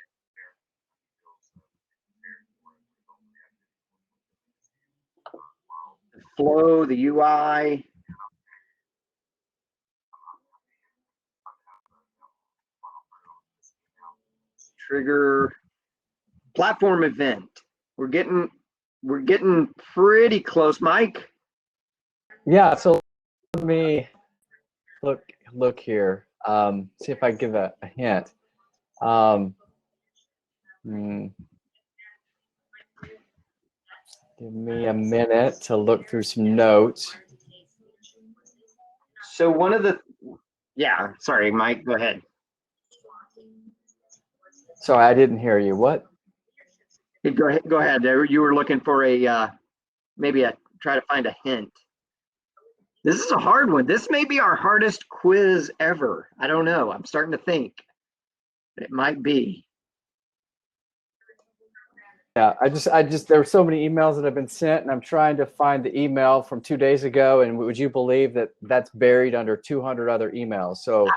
The flow, the UI. Trigger. Platform event. We're getting pretty close, Mike. Yeah. So let me look here. See if I give a hint. Give me a minute to look through some notes. So one of the, yeah, sorry, Mike, go ahead. Sorry, I didn't hear you. What? Go ahead. You were looking for try to find a hint. This is a hard one. This may be our hardest quiz ever. I don't know. I'm starting to think it might be. Yeah, I just there were so many emails that have been sent, and I'm trying to find the email from 2 days ago. And would you believe that that's buried under 200 other emails? So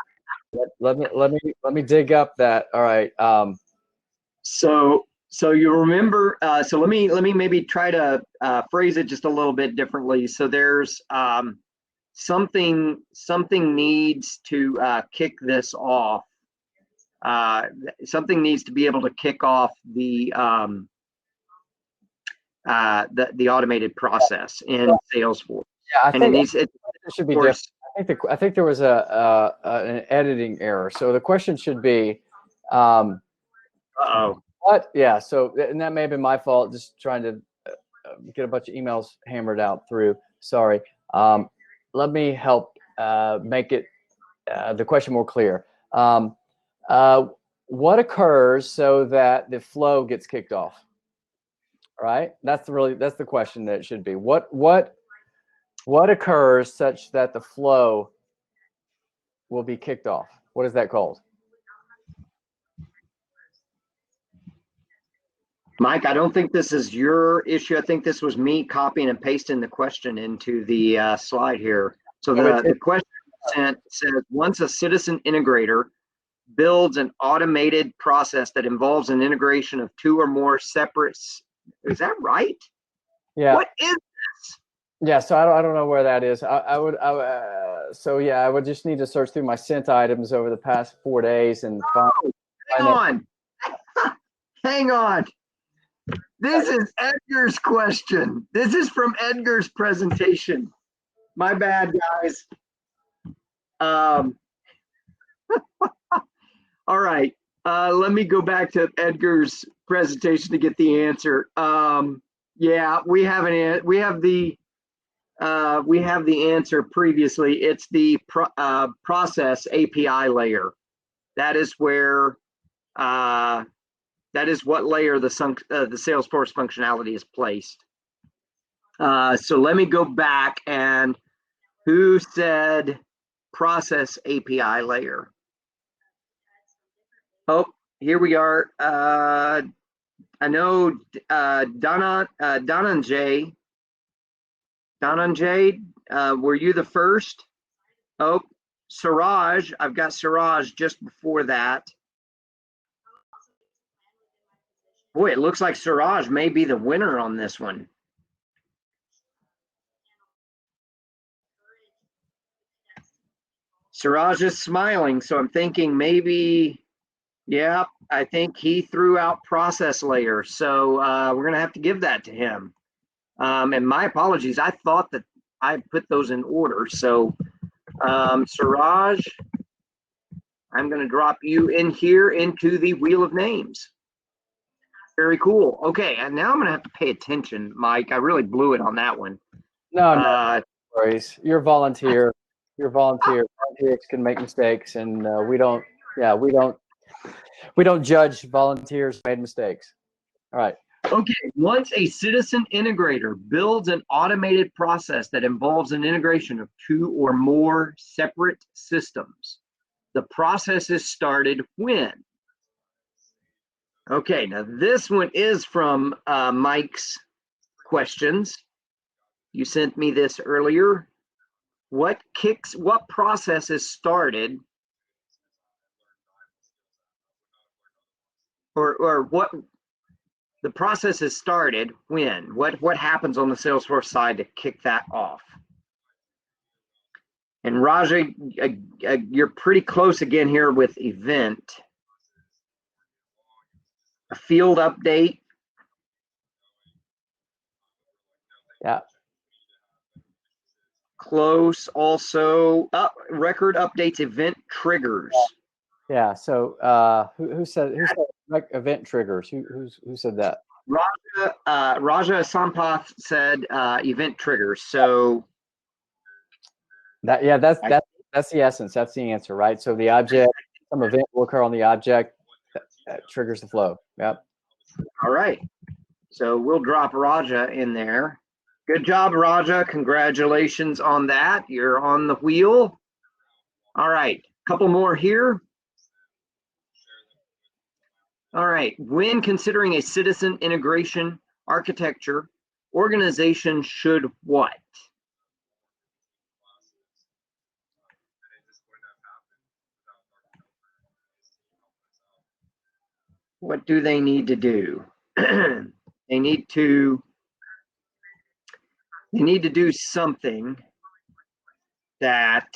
let me dig up that. All right. So you remember? So let me maybe try to phrase it just a little bit differently. So there's something needs to kick this off. Something needs to be able to kick off the automated process in Salesforce. Yeah, I think it should be different. I think there was an editing error. So the question should be, what? Yeah. So, and that may have been my fault. Just trying to get a bunch of emails hammered out through. Sorry. Let me help make it the question more clear. What occurs so that the flow gets kicked off? All right. That's the question that it should be. What occurs such that the flow will be kicked off? What is that called? Mike, I don't think this is your issue. I think this was me copying and pasting the question into the slide here. So the question sent says, once a citizen integrator builds an automated process that involves an integration of two or more separate, is that right? Yeah. What is this? Yeah, so I don't know where that is. I would just need to search through my sent items over the past 4 days and find Hang on. This is Edgar's question. This is from Edgar's presentation. My bad, guys. All right. Let me go back to Edgar's presentation to get the answer. Yeah, we have the answer previously. It's the process API layer. That is where that is what layer the Salesforce functionality is placed. So let me go back and who said process API layer? Oh, here we are. I know Dhananjay, were you the first? Oh, Siraj, I've got Siraj just before that. Boy, it looks like Siraj may be the winner on this one. Siraj is smiling, so I'm thinking maybe, yeah, I think he threw out process layer. So we're going to have to give that to him. And my apologies, I thought that I put those in order. So Siraj, I'm going to drop you in here into the wheel of names. Very cool. Okay, and now I'm going to have to pay attention, Mike. I really blew it on that one. No, no worries. You're a volunteer. You're a volunteer. Volunteers can make mistakes, and we don't judge volunteers who made mistakes. All right. Okay, once a citizen integrator builds an automated process that involves an integration of 2 or more separate systems, the process is started when? Okay, now this one is from Mike's questions. You sent me this earlier. What process is started, or what the process is started when? What happens on the Salesforce side to kick that off? And Raja, you're pretty close again here with event. A field update. Yeah. Close also. Record updates, event triggers. Yeah. So who said like event triggers? Who said that? Raja Sampath said event triggers. So that's the essence. That's the answer, right? So the object, some event will occur on the object that triggers the flow. Yep. All right. So we'll drop Raja in there. Good job, Raja. Congratulations on that. You're on the wheel. All right. Couple more here. All right. When considering a citizen integration architecture, organization should what? What do they need to do? They need to do something that,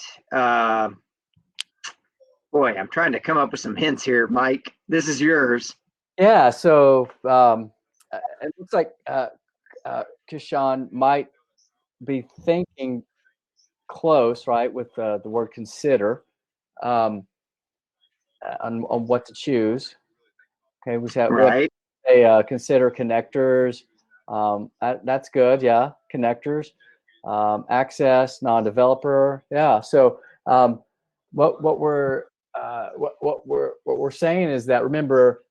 boy, I'm trying to come up with some hints here, Mike. This is yours. Yeah, so it looks like Kishan might be thinking close, right, with the word consider on what to choose. Okay, we have consider connectors. That's good. Yeah, connectors. Access, non-developer. Yeah. So what we're saying is that, remember,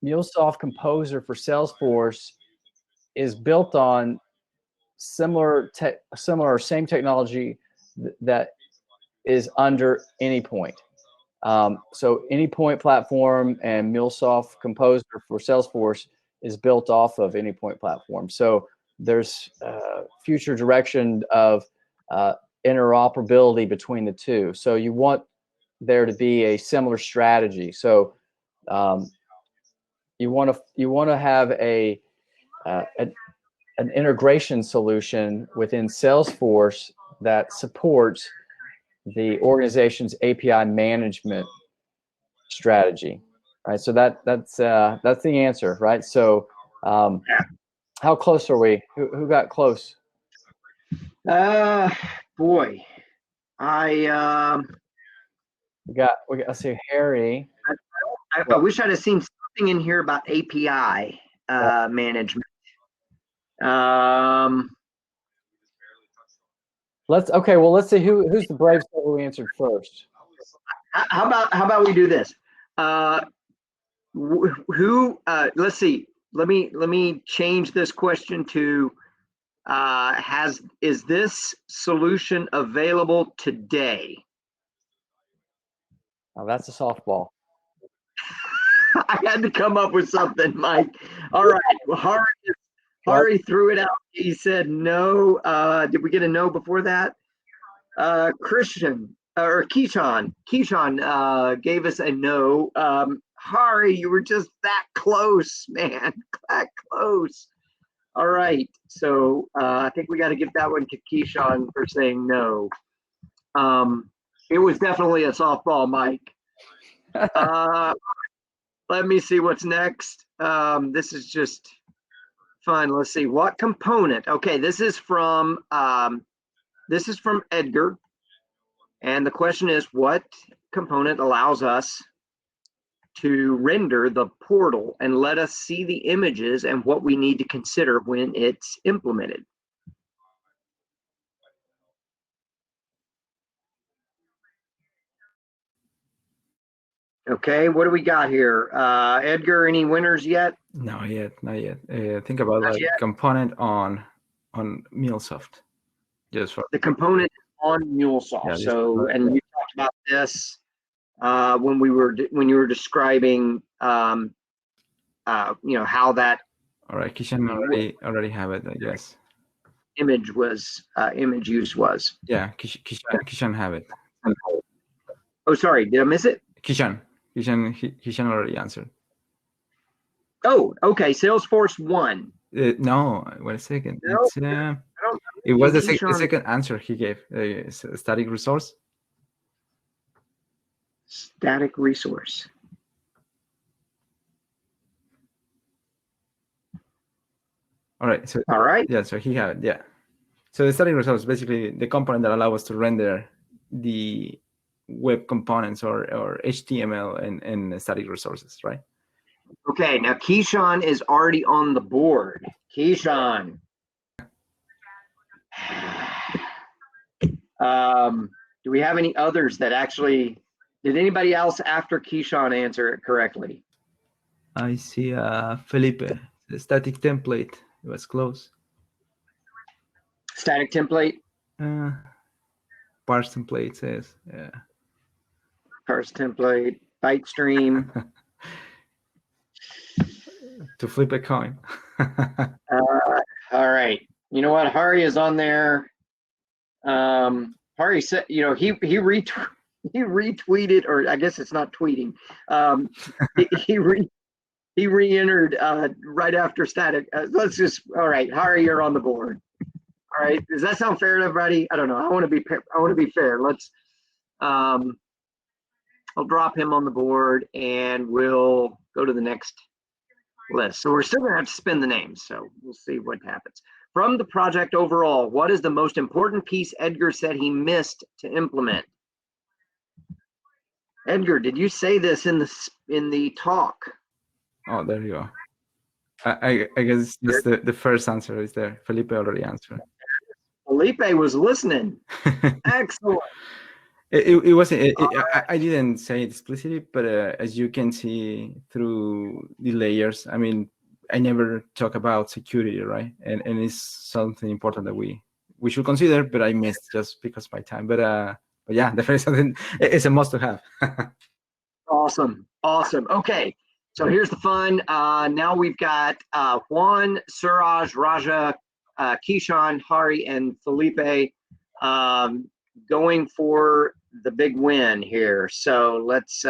MuleSoft Composer for Salesforce is built on similar same technology that is under Anypoint. So Anypoint platform and MuleSoft Composer for Salesforce is built off of Anypoint platform. So there's future direction of interoperability between the two. So you want there to be a similar strategy. So you want to have an integration solution within Salesforce that supports the organization's API management strategy, right? So that's the answer, right? So how close are we? Who got close? Boy, we got. Let's see, Harry. I wish I'd have seen something in here about API management. Let's see who's the brave soul who answered first. How about we do this? Let's see. Let me change this question to is this solution available today? Oh, that's a softball. I had to come up with something, Mike. All right. Well, Hari threw it out. He said no. Did we get a no before that? Keyshawn gave us a no. Hari, you were just that close, man. That close. All right. So I think we got to give that one to Keyshawn for saying no. It was definitely a softball, Mike. Let me see what's next. This is just fun. Let's see what component. Okay, this is from Edgar, and the question is, what component allows us to render the portal and let us see the images and what we need to consider when it's implemented? Okay, what do we got here? Edgar, any winners yet? Not yet. Think about Not like yet. component on MuleSoft. Just for The component on MuleSoft. Yeah, So, and you talked about this when you were describing, how that. All right, Kishan already have it, I guess. Image use was. Yeah, Kishan have it. Oh, sorry, did I miss it? Kishan already answered. Oh, okay. Salesforce 1. No, wait a second. No, It's, it was the second answer he gave. Static resource. Static resource. All right. So all right. Yeah. So he had it. Yeah. So the static resource is basically the component that allows us to render the web components or HTML and static resources, right? Okay. Now Keyshawn is already on the board. Keyshawn. Do we have any others that actually? Did anybody else after Keyshawn answer it correctly? I see Felipe, the static template. It was close. Static template? Parse template says, yeah. Parse template, byte stream. To flip a coin. All right. You know what? Hari is on there. Hari said, he retweeted, or I guess it's not tweeting. He re-entered right after static. All right, Hari, you're on the board. All right, does that sound fair to everybody? I don't know. I want to be fair. Let's. I'll drop him on the board, and we'll go to the next list. So we're still gonna have to spin the names. So we'll see what happens. From the project overall, what is the most important piece Edgar said he missed to implement? Edgar, did you say this in the talk? Oh, there you go. I guess just the first answer is there. Felipe already answered. Felipe was listening. Excellent. It wasn't. I didn't say it explicitly, but as you can see through the layers, I mean, I never talk about security, right? And it's something important that we should consider, but I missed just because of my time. But yeah, definitely something. It's a must to have. Awesome. Okay. So here's the fun. Now we've got Juan, Suraj, Raja, Keyshawn, Hari, and Felipe going for the big win here. So let's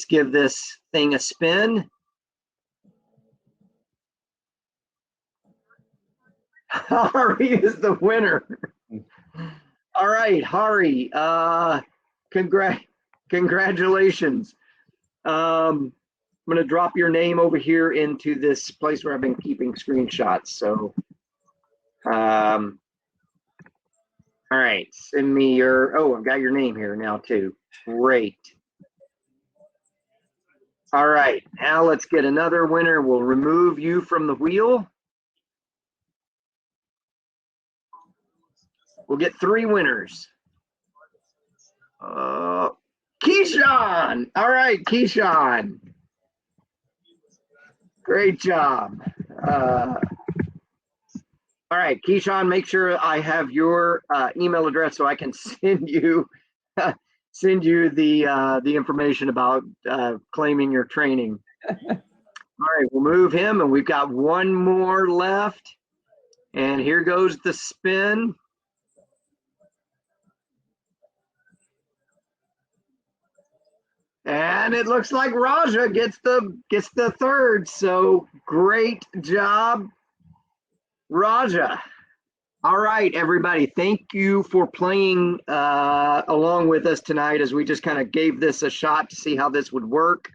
give this thing a spin. Hari is the winner. All right, Hari. Congratulations. I'm going to drop your name over here into this place where I've been keeping screenshots. So, all right, send me your, I've got your name here now too. Great. All right, now let's get another winner. We'll remove you from the wheel. We'll get 3 winners. Keyshawn. All right, Keyshawn. Great job. All All right, Keyshawn, make sure I have your email address so I can send you the information about claiming your training. All right, we'll move him, and we've got one more left. And here goes the spin. And it looks like Raja gets the third. So great job, Raja. All right, everybody. Thank you for playing along with us tonight as we just kind of gave this a shot to see how this would work.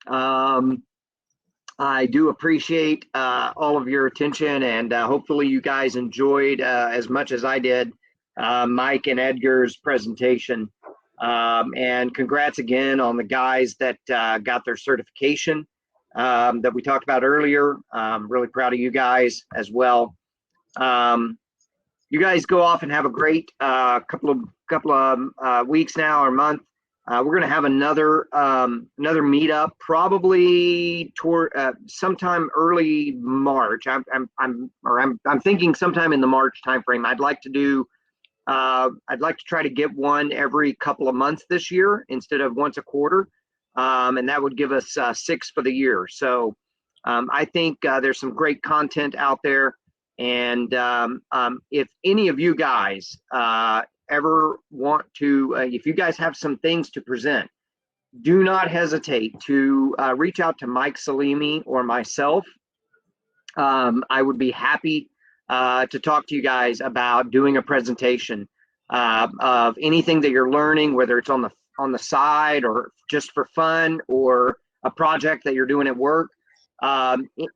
I do appreciate all of your attention, and hopefully you guys enjoyed as much as I did Mike and Edgar's presentation. And congrats again on the guys that got their certification that we talked about earlier. I'm really proud of you guys as well. You guys go off and have a great couple of weeks now or month. We're going to have another meetup probably toward sometime early March. I'm thinking sometime in the March timeframe. I'd like to try to get one every couple of months this year instead of once a quarter, and that would give us 6 for the year. So I think there's some great content out there, and if any of you guys ever want to, if you guys have some things to present, do not hesitate to reach out to Mike Saleme or myself. I would be happy to talk to you guys about doing a presentation of anything that you're learning, whether it's on the side or just for fun or a project that you're doing at work.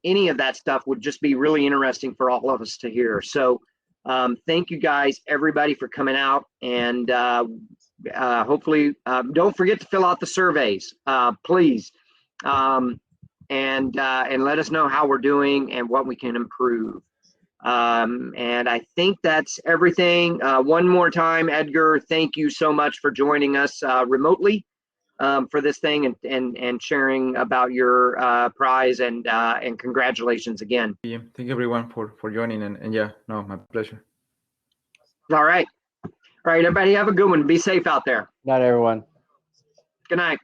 Any of that stuff would just be really interesting for all of us to hear. So thank you guys, everybody, for coming out, and hopefully don't forget to fill out the surveys, please, and let us know how we're doing and what we can improve. And I think that's everything. One more time, Edgar, thank you so much for joining us remotely for this thing, and sharing about your prize, and congratulations again. Yeah, thank you everyone for joining, and yeah, no, my pleasure. All right, everybody, have a good one. Be safe out there. Not everyone. Good night.